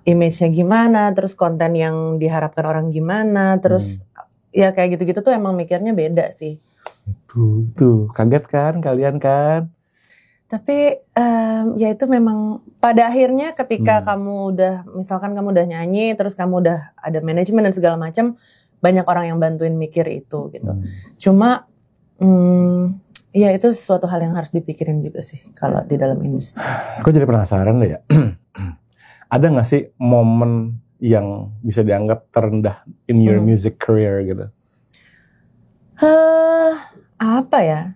image-nya gimana, terus konten yang diharapkan orang gimana, terus ya kayak gitu-gitu tuh emang mikirnya beda sih. Tuh kaget kan kalian kan? Tapi ya itu memang pada akhirnya ketika kamu udah, misalkan kamu udah nyanyi, terus kamu udah ada manajemen dan segala macam, banyak orang yang bantuin mikir itu gitu. Cuma ya itu suatu hal yang harus dipikirin juga sih kalau di dalam industri. Aku jadi penasaran deh ya. Ada gak sih momen yang bisa dianggap terendah in your music career gitu? Apa ya?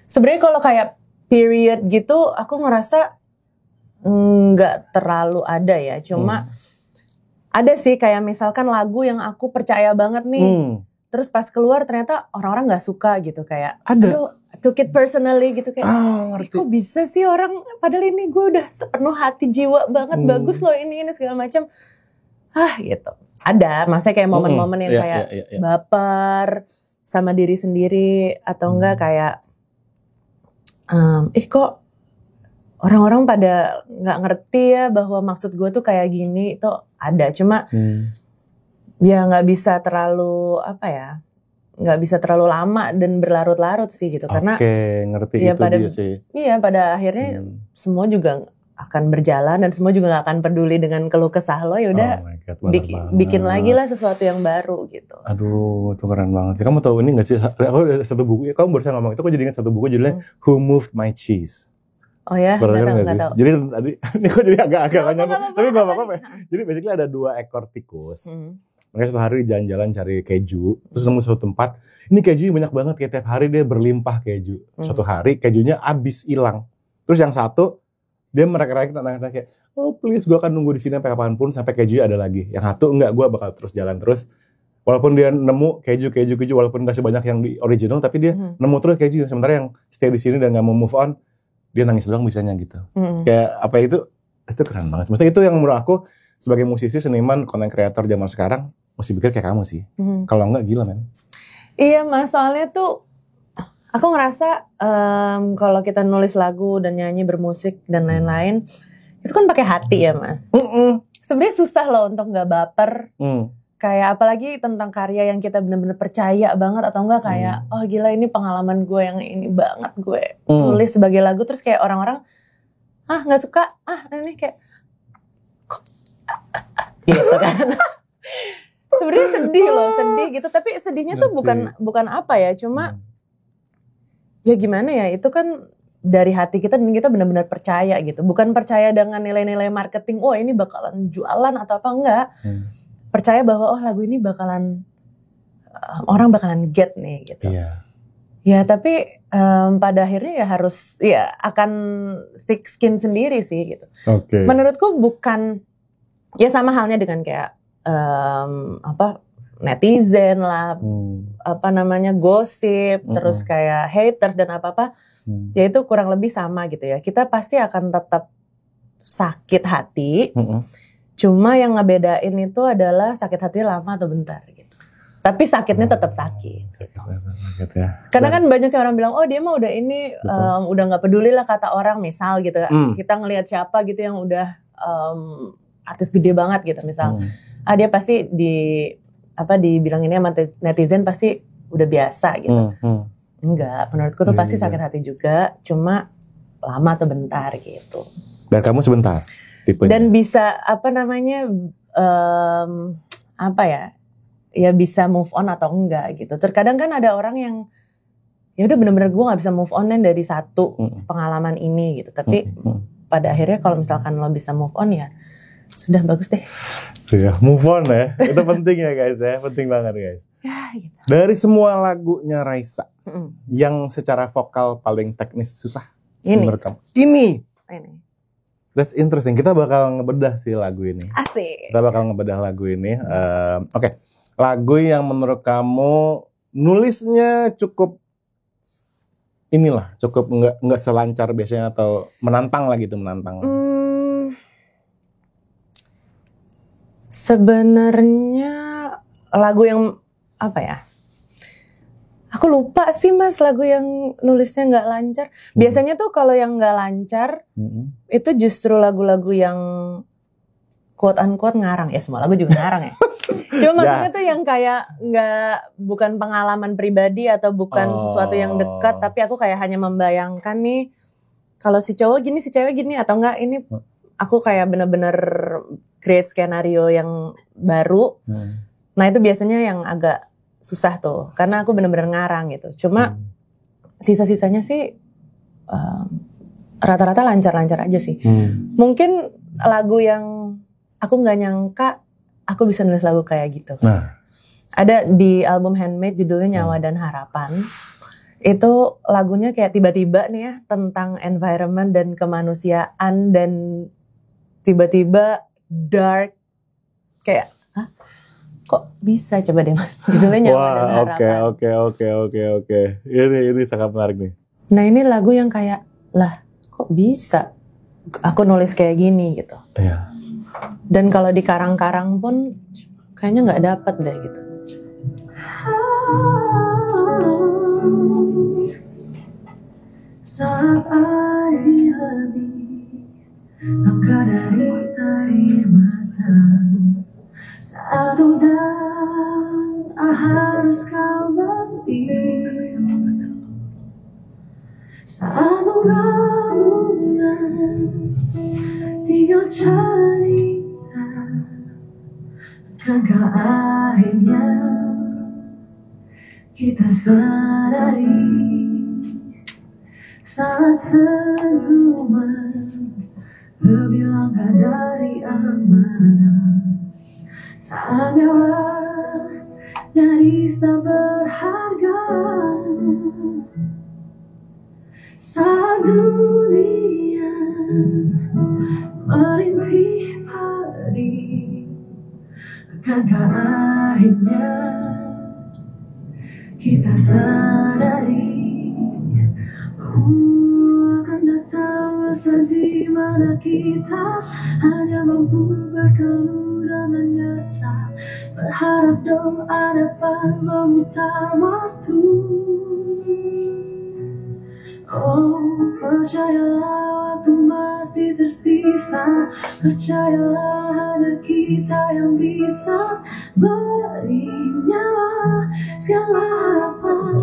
Sebenarnya kalau kayak period gitu, aku ngerasa nggak terlalu ada ya. Cuma ada sih kayak misalkan lagu yang aku percaya banget nih. Terus pas keluar ternyata orang-orang nggak suka gitu, kayak ada. Took it personally gitu, kayak ngerti. kok bisa sih orang, padahal ini gue udah sepenuh hati jiwa banget, bagus loh ini segala macam. Gitu. Ada, maksudnya kayak momen-momen yang kayak baper sama diri sendiri, atau enggak kayak kok orang-orang pada nggak ngerti ya bahwa maksud gue tuh kayak gini. Itu ada, cuma ya nggak bisa terlalu nggak bisa terlalu lama dan berlarut-larut sih gitu. Karena ngerti ya, itu dia sih. Iya, pada akhirnya semua juga akan berjalan dan semua juga gak akan peduli dengan keluh kesah lo. Ya udah bikin lagi lah sesuatu yang baru gitu. Aduh, itu keren banget sih. Kamu tahu ini gak sih? Aku ada satu buku, kamu barusan ngomong itu, aku jadi ingat satu buku judulnya Who Moved My Cheese. Oh ya, gak tahu. Jadi tadi ini kok jadi agak nyambung, tapi gak apa-apa ya. Jadi basically ada 2 ekor tikus. Mereka suatu hari jalan-jalan cari keju, terus nemu suatu tempat, ini kejunya banyak banget, kayak tiap hari dia berlimpah keju. Suatu hari kejunya habis hilang. Terus yang satu, dia mereka-reka kayak, oh please gue akan nunggu di sini sampai kapanpun sampai kejunya ada lagi. Yang satu enggak, gue bakal terus jalan terus. Walaupun dia nemu keju, walaupun gak sebanyak yang di original, tapi dia nemu terus keju. Sementara yang stay di sini dan gak mau move on, dia nangis doang bisanya gitu. Kayak apa itu keren banget. Maksudnya itu yang menurut aku sebagai musisi, seniman, content creator zaman sekarang mesti pikir kayak kamu sih. Kalau enggak gila men. Iya mas, soalnya tuh aku ngerasa kalau kita nulis lagu dan nyanyi, bermusik dan lain-lain, itu kan pakai hati ya mas. Sebenarnya susah loh untuk nggak baper. Kayak apalagi tentang karya yang kita benar-benar percaya banget, atau enggak kayak oh gila ini pengalaman gue yang ini banget gue tulis sebagai lagu, terus kayak orang-orang nggak suka, ini kayak gitu kan. Sebenarnya sedih gitu, tapi sedihnya tuh bukan apa ya, cuma ya gimana ya, itu kan dari hati kita dan kita benar-benar percaya gitu, bukan percaya dengan nilai-nilai marketing, oh ini bakalan jualan atau apa, enggak. Percaya bahwa oh lagu ini bakalan orang bakalan get nih gitu. Ya tapi pada akhirnya ya harus ya akan thick skin sendiri sih gitu. Oke. Menurutku bukan ya sama halnya dengan kayak netizen lah, gosip, terus kayak haters dan apa-apa, ya itu kurang lebih sama gitu ya. Kita pasti akan tetap sakit hati, cuma yang ngebedain itu adalah sakit hati lama atau bentar gitu. Tapi sakitnya tetap sakit. Sakit ya. Karena kan banyak orang bilang, oh dia mah udah ini, udah nggak peduli lah kata orang, misal gitu. Kita ngelihat siapa gitu yang udah artis gede banget gitu, misal, dia pasti dibilanginnya sama netizen pasti udah biasa gitu. Enggak, menurutku tuh pasti sakit hati juga, cuma lama atau bentar gitu. Dan kamu sebentar tipenya. Dan bisa ya bisa move on atau enggak gitu. Terkadang kan ada orang yang ya udah benar-benar gue nggak bisa move on dari satu pengalaman ini gitu. Tapi pada akhirnya kalau misalkan lo bisa move on ya sudah bagus deh. Ya, move on ya. Itu penting ya guys ya, penting banget guys. Ya, gitu. Dari semua lagunya Raisa, yang secara vokal paling teknis susah menurut kamu? Ini. That's interesting. Kita bakal ngebedah sih lagu ini. Asik. Kita bakal ngebedah lagu ini. Oke. Lagu yang menurut kamu nulisnya cukup cukup nggak selancar biasanya atau menantang lah gitu, menantang. Sebenarnya lagu yang aku lupa sih mas, lagu yang nulisnya nggak lancar. Biasanya tuh kalau yang nggak lancar itu justru lagu-lagu yang quote unquote ngarang. Ya semua lagu juga ngarang ya. Cuma maksudnya tuh yang kayak bukan pengalaman pribadi atau bukan sesuatu yang dekat, tapi aku kayak hanya membayangkan nih kalau si cowok gini, si cewek gini, atau enggak ini aku kayak bener-bener create skenario yang baru. Nah itu biasanya yang agak susah tuh, karena aku bener-bener ngarang gitu. Cuma sisa-sisanya sih rata-rata lancar-lancar aja sih. Mungkin lagu yang aku nggak nyangka aku bisa nulis lagu kayak gitu. Nah. Ada di album Handmade judulnya Nyawa dan Harapan. Itu lagunya kayak tiba-tiba nih ya tentang environment dan kemanusiaan, dan tiba-tiba dark kayak kok bisa, coba deh mas, judulnya Nyawa dan Harapan. Oke. Ini sangat menarik nih. Nah ini lagu yang kayak lah kok bisa aku nulis kayak gini gitu. Iya. Dan kalau di karang-karang pun kayaknya nggak dapet deh gitu. Saat air lebih langkah dari air mata, saat udah harus kau beri, saat bunga-bunga tinggal cerita, akankah akhirnya kita sadari saat senyuman lebih langka dari amanah, saat nyawa nyaris tak berharga, saat dunia merintih padi, akankah akhirnya kita sadari akan datang masa di mana kita hanya mampu berkeluh dan menyesal, berharap doa dapat memutar waktu. Oh, percayalah waktu masih tersisa, percayalah hanya kita yang bisa beri nyawa segala harapan.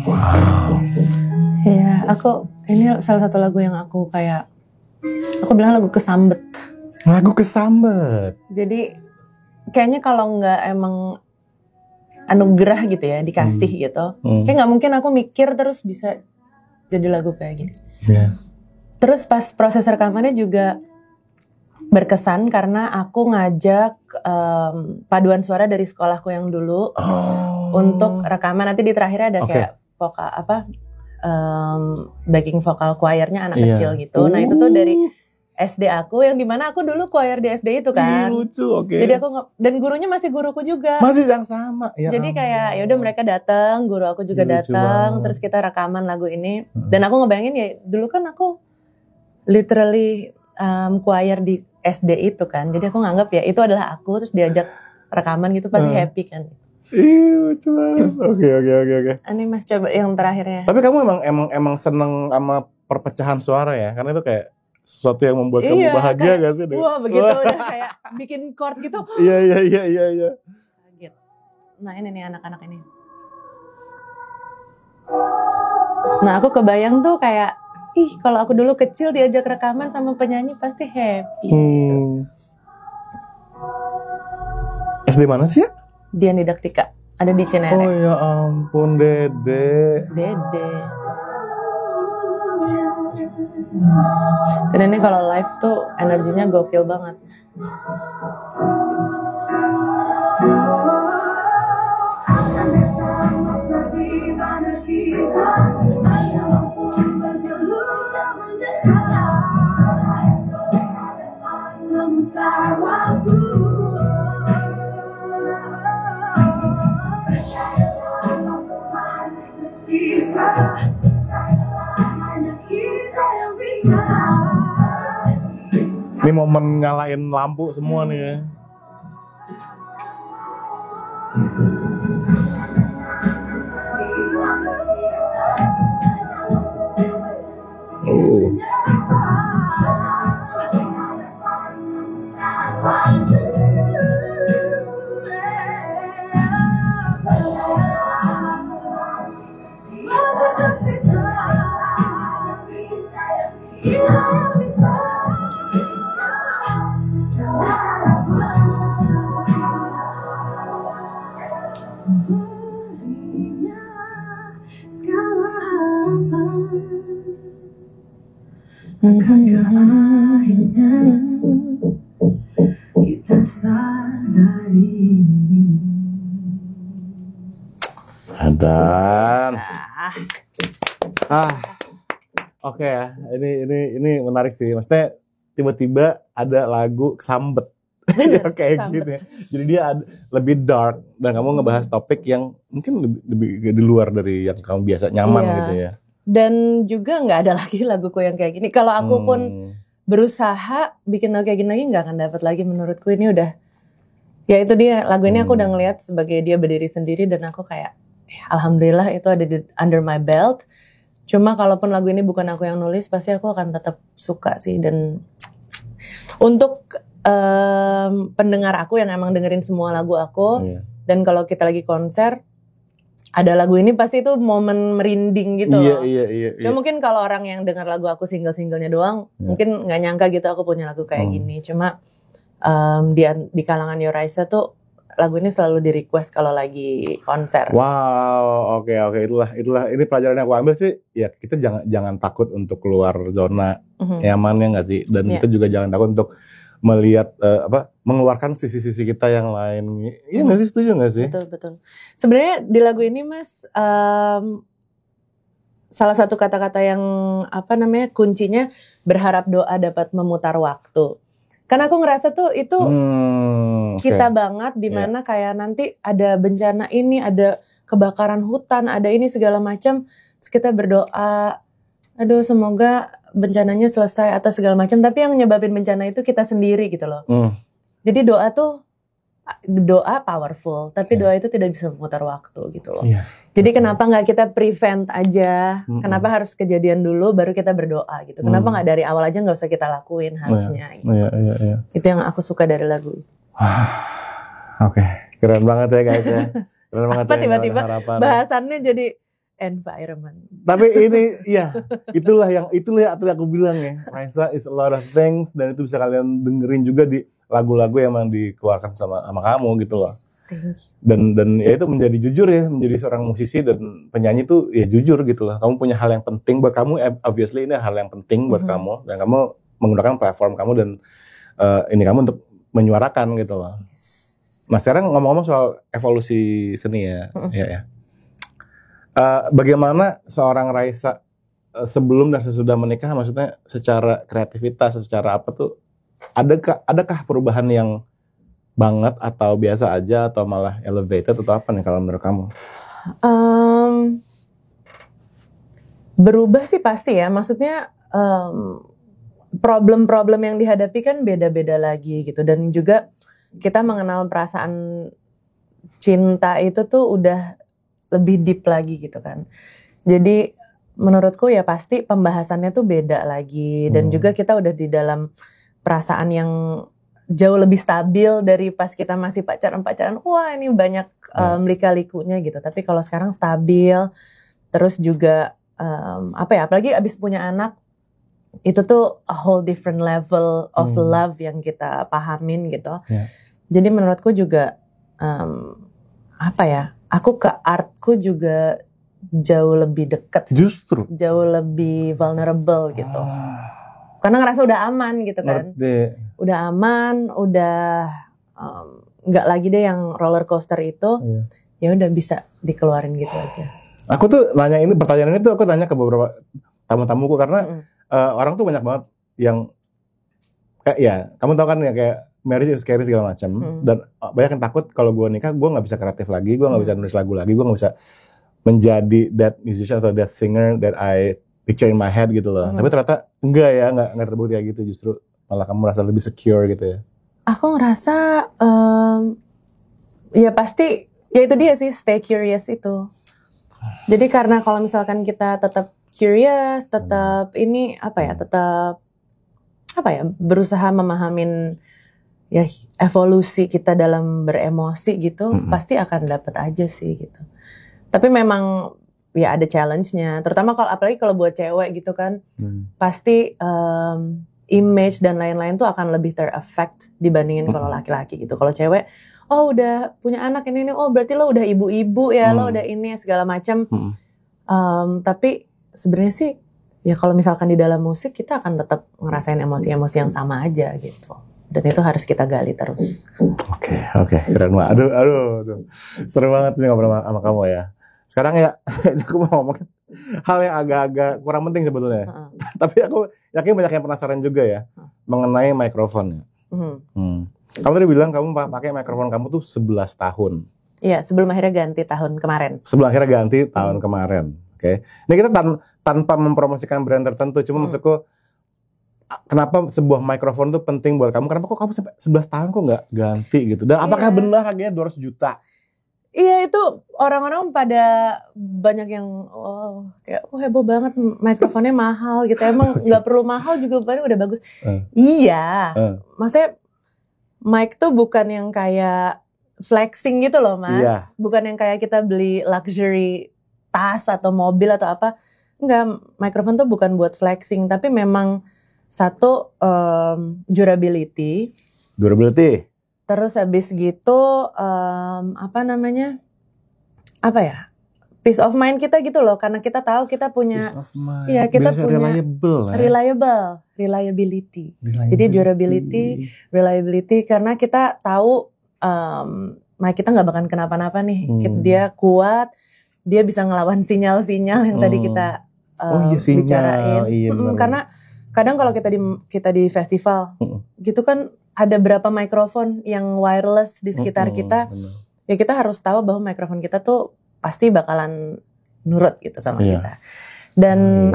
Wow. Iya, ini salah satu lagu yang aku bilang lagu kesambet. Lagu kesambet. Jadi kayaknya kalau nggak emang anugerah gitu ya, dikasih gitu, kayak nggak mungkin aku mikir terus bisa jadi lagu kayak gini. Yeah. Terus pas proses rekamannya juga berkesan karena aku ngajak paduan suara dari sekolahku yang dulu untuk rekaman. Nanti di terakhir ada kayak vokal backing vokal choirnya anak kecil gitu. Nah itu tuh dari SD aku yang dimana aku dulu choir di SD itu kan. Lucu, Jadi aku dan gurunya masih guruku juga. Masih yang sama. Ya jadi kayak ya udah mereka datang, guru aku juga datang, terus kita rekaman lagu ini. Dan aku ngebayangin ya dulu kan aku literally choir di SD itu kan. Jadi aku nganggap ya itu adalah aku, terus diajak rekaman gitu pasti happy kan. Lucu banget. Oke. Ini Mas coba yang terakhirnya. Tapi kamu emang seneng sama perpecahan suara ya? Karena itu kayak sesuatu yang membuat kamu bahagia gak sih? Wah begitu udah kayak bikin chord gitu. Iya. Kaget. Nah ini nih anak-anak ini. Nah aku kebayang tuh kayak kalau aku dulu kecil diajak rekaman sama penyanyi pasti happy. SD mana sih ya? Dian Didaktika. Ada di Cinere. Oh ya ampun Dede. Dan ini kalau live tuh energinya gokil banget. Ini momen nyalain lampu semua nih ya. Kita sadari. Dan oke ya, ini menarik sih. Maksudnya tiba-tiba ada lagu sambet kayak gitu ya. Jadi dia lebih dark dan kamu ngebahas topik yang mungkin lebih di luar dari yang kamu biasa nyaman gitu ya. Dan juga nggak ada lagi laguku yang kayak gini. Kalau aku pun berusaha bikin lagu kayak gini lagi nggak akan dapat lagi. Menurutku ini udah, ya itu dia lagu ini aku udah ngelihat sebagai dia berdiri sendiri dan aku kayak alhamdulillah itu ada di under my belt. Cuma kalaupun lagu ini bukan aku yang nulis pasti aku akan tetap suka sih. Dan untuk pendengar aku yang emang dengerin semua lagu aku dan kalau kita lagi konser ada lagu ini pasti itu momen merinding gitu loh. Iya. Cuma mungkin kalau orang yang dengar lagu aku single-singlenya doang, mungkin nggak nyangka gitu aku punya lagu kayak gini. Cuma di kalangan Yoraisa tuh lagu ini selalu di request kalau lagi konser. Wow, oke. Itulah ini pelajaran yang aku ambil sih. Ya kita jangan takut untuk keluar zona nyamannya nggak sih? Dan kita juga jangan takut untuk melihat mengeluarkan sisi-sisi kita yang lain. Iya nggak sih, setuju nggak sih? Betul. Sebenarnya di lagu ini Mas salah satu kata-kata yang kuncinya berharap doa dapat memutar waktu. Karena aku ngerasa tuh itu kita banget dimana kayak nanti ada bencana ini, ada kebakaran hutan, ada ini segala macam, terus kita berdoa, aduh semoga bencananya selesai atau segala macam, tapi yang nyebabin bencana itu kita sendiri gitu loh. Jadi doa powerful, tapi doa itu tidak bisa memutar waktu gitu loh. Jadi kenapa nggak kita prevent aja? Kenapa harus kejadian dulu baru kita berdoa gitu? Kenapa nggak dari awal aja nggak usah kita lakuin harusnya? Gitu. Iya. Itu yang aku suka dari lagu. Oke, keren banget ya guys ya. Keren banget. Apa tiba-tiba bahasannya jadi environment. Tapi ini itulah yang tadi aku bilang ya. Raisa is a lot of things dan itu bisa kalian dengerin juga di lagu-lagu yang memang dikeluarkan sama kamu gitu loh. Dan ya itu menjadi jujur ya, menjadi seorang musisi dan penyanyi tuh ya jujur gitu loh. Kamu punya hal yang penting buat kamu, obviously ini hal yang penting buat kamu dan kamu menggunakan platform kamu dan ini kamu untuk menyuarakan gitu loh. Nah sekarang ngomong-ngomong soal evolusi seni ya, bagaimana seorang Raisa sebelum dan sesudah menikah, maksudnya secara kreativitas, secara apa tuh, adakah perubahan yang banget atau biasa aja atau malah elevated atau apa nih kalau menurut kamu? Berubah sih pasti ya, maksudnya problem-problem yang dihadapi kan beda-beda lagi gitu, dan juga kita mengenal perasaan cinta itu tuh udah lebih deep lagi gitu kan. Jadi menurutku ya pasti pembahasannya tuh beda lagi, dan juga kita udah di dalam perasaan yang jauh lebih stabil dari pas kita masih pacaran. Wah ini banyak lika-likunya gitu, tapi kalau sekarang stabil, terus juga apalagi abis punya anak, itu tuh a whole different level of love yang kita pahamin gitu. Jadi menurutku juga aku ke artku juga jauh lebih dekat, justru jauh lebih vulnerable gitu. Karena ngerasa udah aman gitu kan. Udah aman, udah nggak lagi deh yang roller coaster itu. Ya udah bisa dikeluarin gitu aja. Aku tuh nanya ini, pertanyaan ini tuh aku nanya ke beberapa tamu-tamuku karena orang tuh banyak banget yang kayak ya kamu tahu kan ya, kayak marriage is scary segala macam, dan banyak yang takut kalau gue nikah gue nggak bisa kreatif lagi, gue nggak bisa nulis lagu lagi, gue nggak bisa menjadi that musician atau that singer that I picture in my head gitu loh. Tapi ternyata enggak ya, nggak terbukti kayak gitu, justru malah kamu merasa lebih secure gitu ya. Aku ngerasa ya pasti ya itu dia sih, stay curious itu. Jadi karena kalau misalkan kita tetap curious, tetap berusaha memahamin ya evolusi kita dalam beremosi gitu, pasti akan dapet aja sih gitu. Tapi memang ya ada challenge-nya, terutama kalau apalagi kalau buat cewek gitu kan, pasti image dan lain-lain tuh akan lebih ter-affect dibandingin kalau laki-laki gitu. Kalau cewek, oh udah punya anak ini, oh berarti lo udah ibu-ibu ya, lo udah ini segala macam. Tapi sebenarnya sih ya kalau misalkan di dalam musik kita akan tetap ngerasain emosi-emosi yang sama aja gitu. Dan itu harus kita gali terus. Oke, keren banget. Aduh. Seru banget nih ngobrol sama kamu ya. Sekarang ya, aku mau ngomongin hal yang agak-agag kurang penting sebetulnya. Tapi aku yakin banyak yang penasaran juga ya mengenai mikrofon. Kamu tadi bilang kamu pakai mikrofon kamu tuh 11 tahun. Iya, sebelum akhirnya ganti tahun kemarin. Sebelum akhirnya ganti tahun kemarin. Oke. Ini kita tanpa mempromosikan brand tertentu, cuma maksudku kenapa sebuah mikrofon tuh penting buat kamu? Kenapa kok kamu sampai 11 tahun kok nggak ganti gitu? Dan apakah benar harganya 200 juta? Iya, itu orang-orang pada banyak yang kayak heboh banget, mikrofonnya mahal gitu. Emang nggak perlu mahal juga, udah bagus. Iya, maksudnya mic tuh bukan yang kayak flexing gitu loh mas. Bukan yang kayak kita beli luxury tas atau mobil atau apa. Enggak, mikrofon tuh bukan buat flexing, tapi memang satu durability. Terus habis gitu peace of mind kita gitu loh, karena kita tahu kita punya, ya kita punya reliability. Jadi durability, reliability, karena kita tahu mic kita nggak bakal kenapa-napa nih. Dia kuat, dia bisa ngelawan sinyal-sinyal yang tadi kita bicarain. Karena kadang kalau kita di festival gitu kan, ada berapa mikrofon yang wireless di sekitar kita. Ya kita harus tahu bahwa mikrofon kita tuh pasti bakalan nurut gitu sama kita. Dan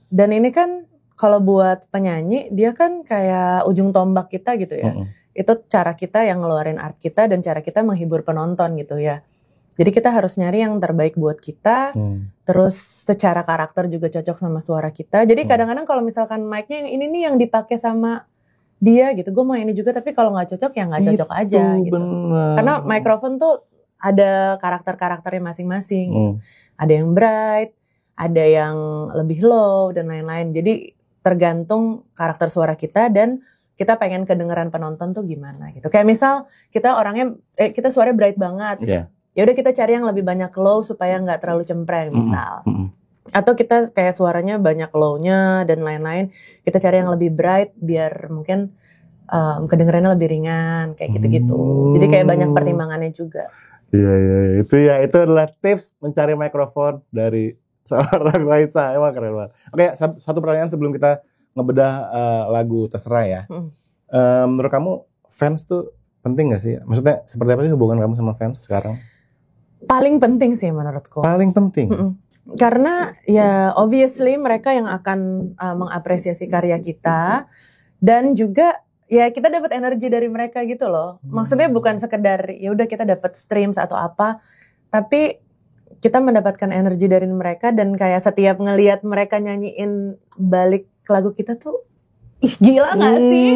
dan ini kan kalau buat penyanyi, dia kan kayak ujung tombak kita gitu ya. Itu cara kita yang ngeluarin art kita dan cara kita menghibur penonton gitu ya. Jadi kita harus nyari yang terbaik buat kita. Terus secara karakter juga cocok sama suara kita. Jadi kadang-kadang kalau misalkan mic-nya yang ini nih yang dipakai sama dia gitu, gue mau ini juga, tapi kalau nggak cocok ya nggak cocok aja gitu. Karena mikrofon tuh ada karakter-karakternya masing-masing gitu. Ada yang bright, ada yang lebih low dan lain-lain. Jadi tergantung karakter suara kita dan kita pengen kedengeran penonton tuh gimana gitu. Kayak misal kita orangnya kita suaranya bright banget. Ya udah kita cari yang lebih banyak low supaya nggak terlalu cempreng misal. Atau kita kayak suaranya banyak low-nya dan lain-lain, kita cari yang lebih bright biar mungkin kedengarannya lebih ringan kayak gitu-gitu. Jadi kayak banyak pertimbangannya juga. Iya. Itu adalah tips mencari mikrofon dari seorang Raisa. Emang keren banget. Oke, satu pertanyaan sebelum kita ngebedah lagu Terserah ya. Menurut kamu fans tuh penting gak sih? Maksudnya seperti apa sih hubungan kamu sama fans sekarang? Paling penting sih menurutku. Paling penting? Karena ya obviously mereka yang akan mengapresiasi karya kita. Dan juga ya kita dapat energi dari mereka gitu loh. Maksudnya bukan sekedar ya udah kita dapat streams atau apa. Tapi kita mendapatkan energi dari mereka. Dan kayak setiap ngelihat mereka nyanyiin balik lagu kita tuh, ih gila gak sih?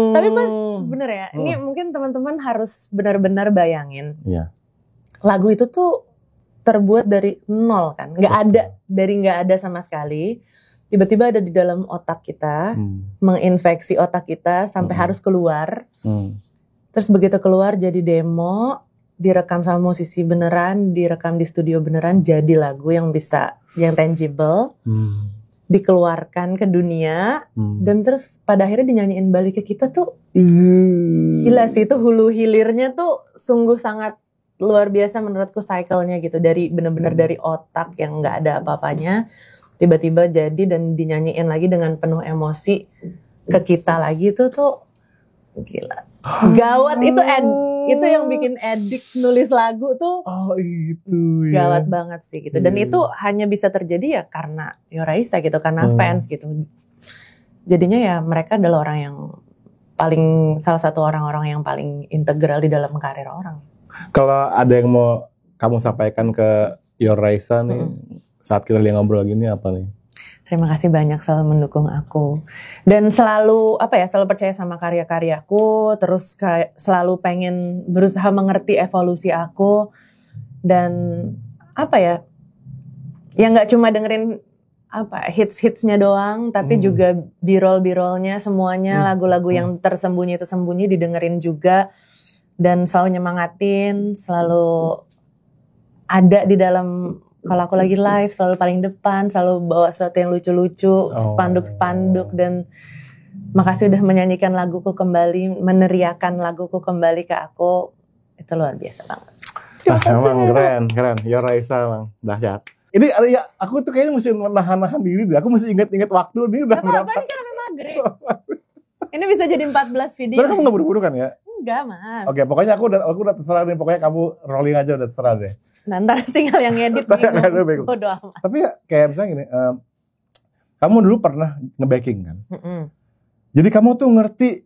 Tapi pas bener ya, ini mungkin teman-teman harus benar-benar bayangin. Lagu itu tuh terbuat dari nol kan, nggak ada sama sekali. Tiba-tiba ada di dalam otak kita, menginfeksi otak kita sampai harus keluar. Terus begitu keluar jadi demo, direkam sama musisi beneran, direkam di studio beneran, jadi lagu yang tangible. Dikeluarkan ke dunia dan terus pada akhirnya dinyanyiin balik ke kita tuh gila sih, itu hulu hilirnya tuh sungguh sangat luar biasa menurutku cycle-nya gitu, dari benar-benar dari otak yang nggak ada apa-apanya tiba-tiba jadi dan dinyanyiin lagi dengan penuh emosi ke kita lagi, itu tuh gila gawat. Itu yang bikin edik nulis lagu tuh gawat banget sih gitu. Dan itu hanya bisa terjadi ya karena Raisa gitu, karena fans gitu. Jadinya ya mereka adalah orang yang salah satu orang-orang yang paling integral di dalam karir orang. Kalau ada yang mau kamu sampaikan ke Raisa nih saat kita lagi ngobrol gini apa nih? Terima kasih banyak selalu mendukung aku. Dan selalu selalu percaya sama karya-karyaku, terus selalu pengen berusaha mengerti evolusi aku. Dan ya nggak cuma dengerin hits-hitsnya doang, tapi juga b-roll-b-rollnya semuanya, lagu-lagu yang tersembunyi didengerin juga. Dan selalu nyemangatin, selalu ada di dalam. Kalau aku lagi live selalu paling depan, selalu bawa sesuatu yang lucu-lucu, spanduk-spanduk, dan makasih udah menyanyikan laguku kembali, meneriakan laguku kembali ke aku. Itu luar biasa banget. Emang keren. Raisa emang dahsyat. Ini ya, aku tuh kayaknya mesti nahan diri deh. Aku mesti ingat waktu ini udah berapa. Ini kan memang maghrib. Ini bisa jadi 14 video. Tapi kamu gak buru-buru kan ya? Enggak, Mas. Oke, pokoknya aku udah terserah deh. Pokoknya kamu rolling aja, udah terserah deh. Nah, ntar tinggal yang ngedit bingung. Bodo amat. Tapi ya kayak misalnya gini, kamu dulu pernah nge-backing kan? Jadi kamu tuh ngerti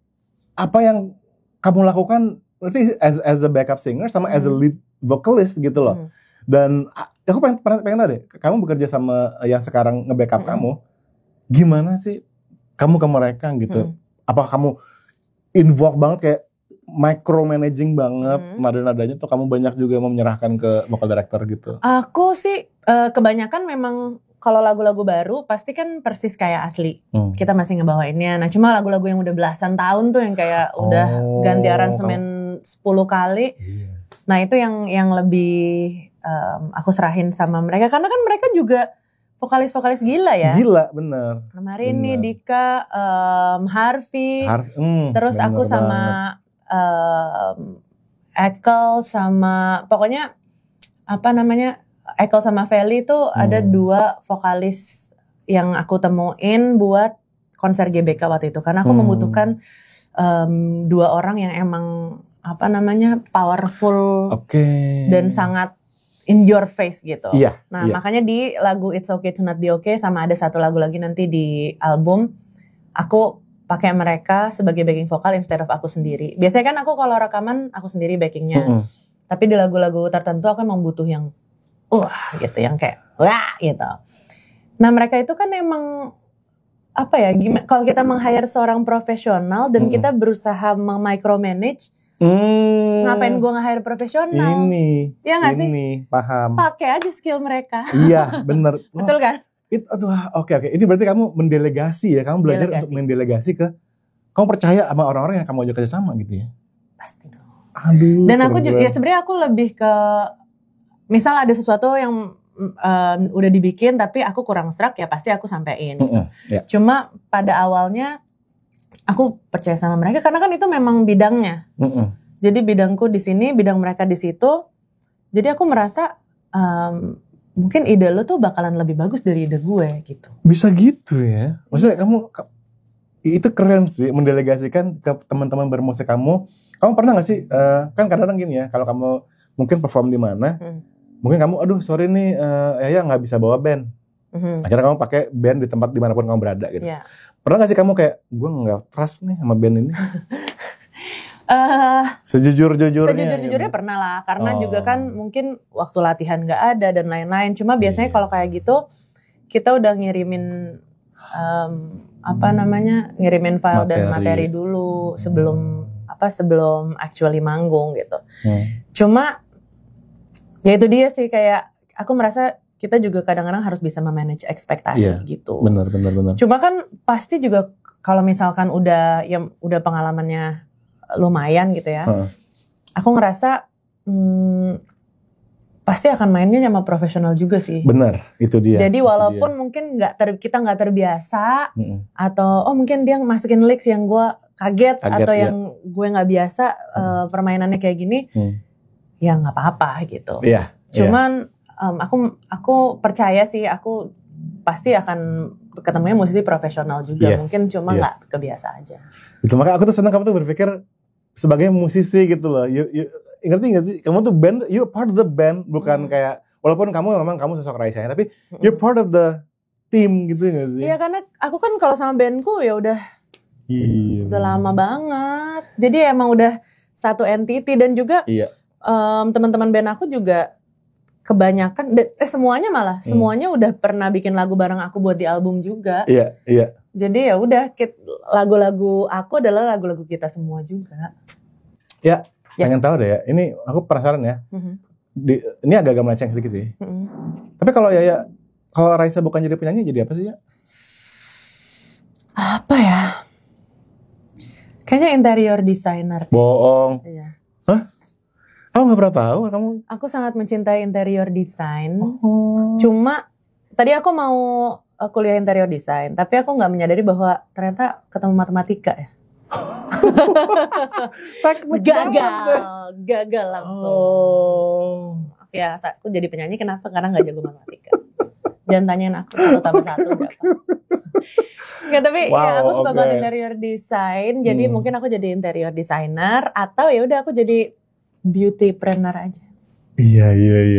apa yang kamu lakukan, ngerti as a backup singer sama as a lead vocalist gitu loh. Dan aku pengen tahu deh, kamu bekerja sama yang sekarang nge-backup kamu, gimana sih kamu ke mereka gitu? Apa kamu involve banget kayak micromanaging banget nada-nadanya tuh, kamu banyak juga menyerahkan ke vocal director gitu? Aku sih kebanyakan memang kalau lagu-lagu baru pasti kan persis kayak asli. Kita masih ngebawainnya. Nah cuma lagu-lagu yang udah belasan tahun tuh yang kayak udah ganti aransemen 10 kali. Nah itu yang lebih aku serahin sama mereka. Karena kan mereka juga vokalis-vokalis gila ya. Gila, bener. Kemarin nih Dika, Harvey, terus aku sama Ekel sama pokoknya Ekel sama Feli tuh ada 2 vokalis yang aku temuin buat konser GBK waktu itu, karena aku membutuhkan 2 orang yang emang powerful dan sangat in your face gitu. Makanya di lagu It's Okay to Not Be Okay sama ada satu lagu lagi nanti di album aku pakai mereka sebagai backing vokal instead of aku sendiri. Biasanya kan aku kalau rekaman aku sendiri backingnya. Tapi di lagu-lagu tertentu aku emang butuh yang gitu, yang kayak wah gitu. Nah mereka itu kan emang gimana? Kalau kita meng-hire seorang profesional dan kita berusaha meng-micromanage, ngapain gue nge-hire profesional? Ya nggak sih? Paham. Pakai aja skill mereka. Iya bener. Betul kan? Oke. Ini berarti kamu mendelegasi ya, kamu belajar untuk mendelegasi kamu percaya sama orang-orang yang kamu ajak kerja sama gitu ya? Pasti dong. Aduh. Dan aku juga, ya sebenarnya aku lebih ke, misal ada sesuatu yang udah dibikin tapi aku kurang serak ya pasti aku sampein. Cuma pada awalnya aku percaya sama mereka karena kan itu memang bidangnya. Jadi bidangku di sini, bidang mereka di situ. Jadi aku merasa mungkin ide lo tuh bakalan lebih bagus dari ide gue gitu. Bisa gitu ya? Maksudnya kamu itu keren sih mendelegasikan ke teman-teman bermusik kamu. Kamu pernah nggak sih? Kan kadang-kadang gini ya, kalau kamu mungkin perform di mana, mungkin kamu, aduh sorry nih, ya nggak bisa bawa band. Akhirnya kamu pakai band di tempat dimanapun kamu berada gitu. Yeah. Pernah gak sih kamu kayak, gue gak trust nih sama band ini? Sejujurnya ya, pernah lah. Karena juga kan mungkin waktu latihan gak ada dan lain-lain. Cuma biasanya kalau kayak gitu, kita udah ngirimin ngirimin file dan materi dulu sebelum actually manggung gitu. Cuma ya itu dia sih, kayak aku merasa kita juga kadang-kadang harus bisa memanage ekspektasi gitu. Benar. Cuma kan pasti juga kalau misalkan udah pengalamannya lumayan gitu ya. Aku ngerasa pasti akan mainnya sama profesional juga sih. Benar, itu dia. Jadi walaupun mungkin kita nggak terbiasa atau mungkin dia masukin lyrics yang gue kaget atau yang gue nggak biasa permainannya kayak gini, ya nggak apa-apa gitu. Cuman aku percaya sih, aku pasti akan ketemunya musisi profesional juga. Mungkin cuma nggak kebiasa aja. Itu makanya aku tuh senang kamu tuh berpikir sebagai musisi gitu loh. Ngerti gak sih? Kamu tuh band, you're part of the band, bukan kayak, walaupun kamu sosok Raisa, tapi you're part of the team gitu gak sih? Iya, karena aku kan kalau sama bandku ya udah lama banget. Jadi emang udah satu entity dan juga teman-teman band aku juga kebanyakan semuanya udah pernah bikin lagu bareng aku buat di album juga. Iya. Jadi ya udah, lagu-lagu aku adalah lagu-lagu kita semua juga. Ya, pengen tahu deh ya. Ini aku penasaran ya. Ini agak-agak melenceng sedikit sih. Tapi kalau kalau Raisa bukan jadi penyanyi, jadi apa sih ya? Apa ya? Kayaknya interior designer. Bohong. Iya. Hah? Aku nggak pernah tahu kamu. Aku sangat mencintai interior design. Cuma tadi aku mau kuliah interior design, tapi aku nggak menyadari bahwa ternyata ketemu matematika ya. Gagal langsung. Ya, aku jadi penyanyi kenapa? Karena nggak jago matematika. Jangan tanyain aku 1+1 berapa. Nggak, tapi ya aku suka banget interior design. Jadi mungkin aku jadi interior designer atau ya udah aku jadi beautypreneur aja. Iya.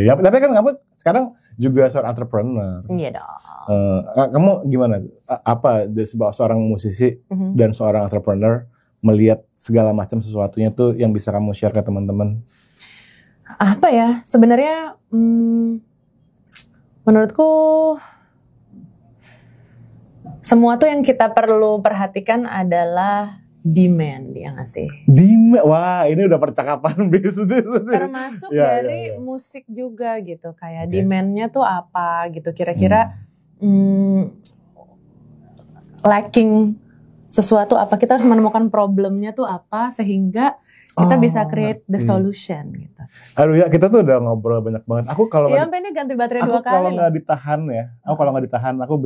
Ya, tapi kan kamu sekarang juga seorang entrepreneur. Iya dong. Kamu gimana? Apa seorang musisi dan seorang entrepreneur melihat segala macam sesuatunya tuh yang bisa kamu share ke teman-teman? Apa ya? Sebenarnya menurutku semua tuh yang kita perlu perhatikan adalah demand, ya nggak sih? Demand, wah ini udah percakapan bisnis. Termasuk dari musik juga gitu, kayak demandnya tuh apa gitu, kira-kira lacking sesuatu apa, kita harus menemukan problemnya tuh apa sehingga kita bisa create the solution gitu. Aduh ya, kita tuh udah ngobrol banyak banget. Aku kalau sampai ini ganti baterai 2 kali. Kalau nggak ditahan ya, aku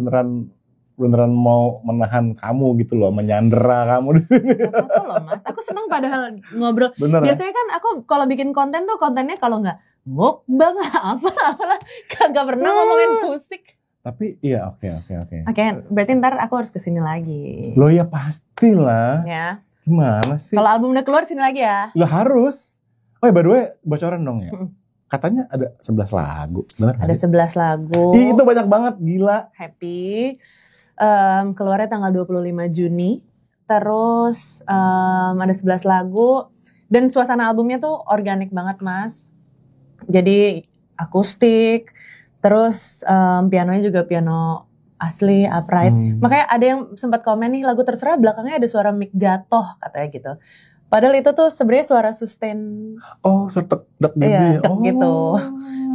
beneran mau menahan kamu gitu loh, menyandera kamu di sini. Apa loh Mas, aku senang padahal ngobrol. Bener, biasanya kan aku kalau bikin konten tuh kontennya kalau nggak mukbang apalah, kagak pernah ngomongin musik. Tapi iya, oke. Oke, berarti ntar aku harus kesini lagi. Loh ya pastilah. Ya. Gimana sih? Kalau album udah keluar sini lagi ya. Lah harus. Oh ya, by the way, bocoran dong ya. Katanya ada 11 lagu, bener? Ada 11 lagu. Itu banyak banget, gila. Happy. Keluarnya tanggal 25 Juni. Terus ada 11 lagu. Dan suasana albumnya tuh organik banget Mas. Jadi akustik. Terus pianonya juga piano asli, upright. Makanya ada yang sempat komen nih, lagu terserah belakangnya ada suara mic jatuh katanya gitu. Padahal itu tuh sebenarnya suara sustain. Oh, sertek gitu.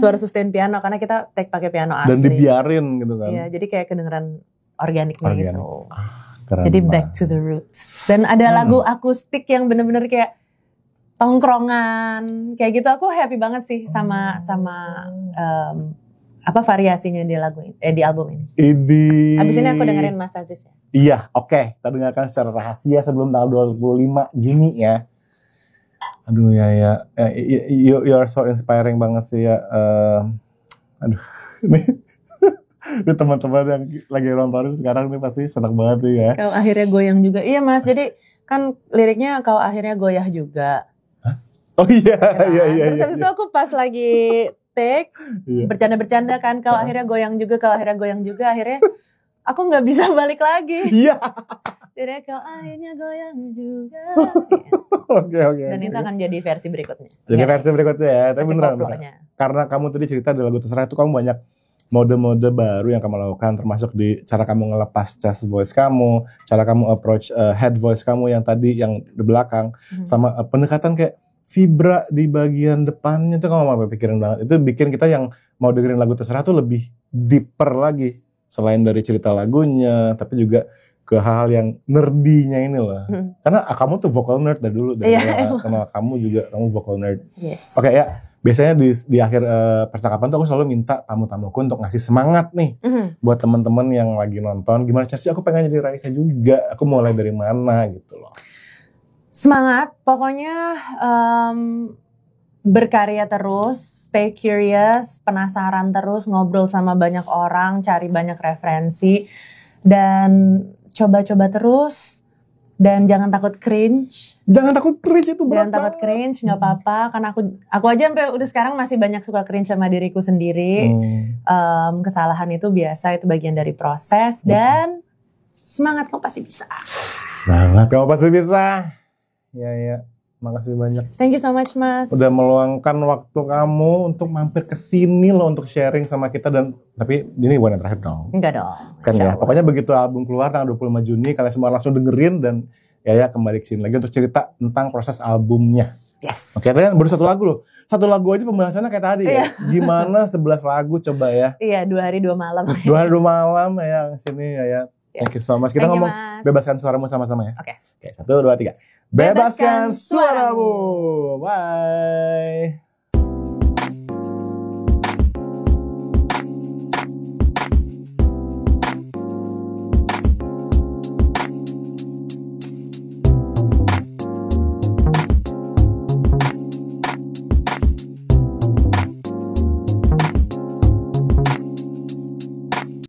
Suara sustain piano karena kita take pakai piano asli. Dan dibiarin gitu kan. Iya, jadi kayak kedengeran organiknya gitu. Keren jadi banget. Back to the roots. Dan ada lagu akustik yang bener-bener kayak tongkrongan kayak gitu. Aku happy banget sih sama variasinya di album ini. Idi. Abis ini aku dengerin Mas Aziz ya. Iya, oke. Kita dengarkan secara rahasia sebelum tanggal 25 Juni ya. Aduh ya. You are so inspiring banget sih ya. Aduh, ini teman-teman yang lagi nontonin sekarang nih pasti senang banget nih ya. Kau akhirnya goyang juga. Iya Mas, jadi kan liriknya kau akhirnya goyah juga. Hah? Oh iya. Terus habis itu aku pas lagi take, bercanda-bercanda kan, kau akhirnya goyang juga, akhirnya aku nggak bisa balik lagi. Iya. Jadi kau akhirnya goyang juga. Oke. Dan itu akan jadi versi berikutnya. Jadi versi berikutnya ya, tapi beneran. Karena kamu tadi cerita di lagu Terserah itu kamu banyak mode-mode baru yang kamu lakukan, termasuk di cara kamu ngelepas chest voice kamu, cara kamu approach head voice kamu yang tadi yang di belakang, sama pendekatan kayak vibra di bagian depannya tuh kamu mau pikirin banget. Itu bikin kita yang mau dengerin lagu Terserah tuh lebih deeper lagi. Selain dari cerita lagunya, tapi juga ke hal yang nerdinya ini lah. Karena kamu tuh vocal nerd dari dulu. Dari kenal kamu juga, kamu vocal nerd. Yes. Oke ya, biasanya di akhir percakapan tuh aku selalu minta tamu-tamuku untuk ngasih semangat nih. Buat teman-teman yang lagi nonton. Gimana sih aku pengen jadi Raisa juga. Aku mulai dari mana gitu loh. Semangat, pokoknya berkarya terus, stay curious, penasaran terus, ngobrol sama banyak orang, cari banyak referensi, dan coba-coba terus, dan jangan takut cringe. Jangan takut cringe itu berat. Jangan takut cringe, nggak apa-apa, karena aku aja sampai udah sekarang masih banyak suka cringe sama diriku sendiri. Kesalahan itu biasa, itu bagian dari proses, dan semangat, kau pasti bisa. Semangat, kau pasti bisa. Ya. Makasih banyak. Thank you so much Mas. Udah meluangkan waktu kamu untuk mampir ke sini loh untuk sharing sama kita tapi ini bukan yang terakhir dong. Enggak dong. Kan ya. Pokoknya begitu album keluar tanggal 25 Juni kalian semua langsung dengerin dan ya kembali ke sini lagi untuk cerita tentang proses albumnya. Yes. Oke, tadi baru satu lagu loh. Satu lagu aja pembahasannya kayak tadi ya. Gimana 11 lagu coba ya. Iya, 2 hari 2 malam. 2 hari 2 malam ya sini ya. Thank you so much. Kita ngomong bebaskan suaramu sama-sama ya. Oke, 1, 2, 3. Bebaskan suaramu. Bye.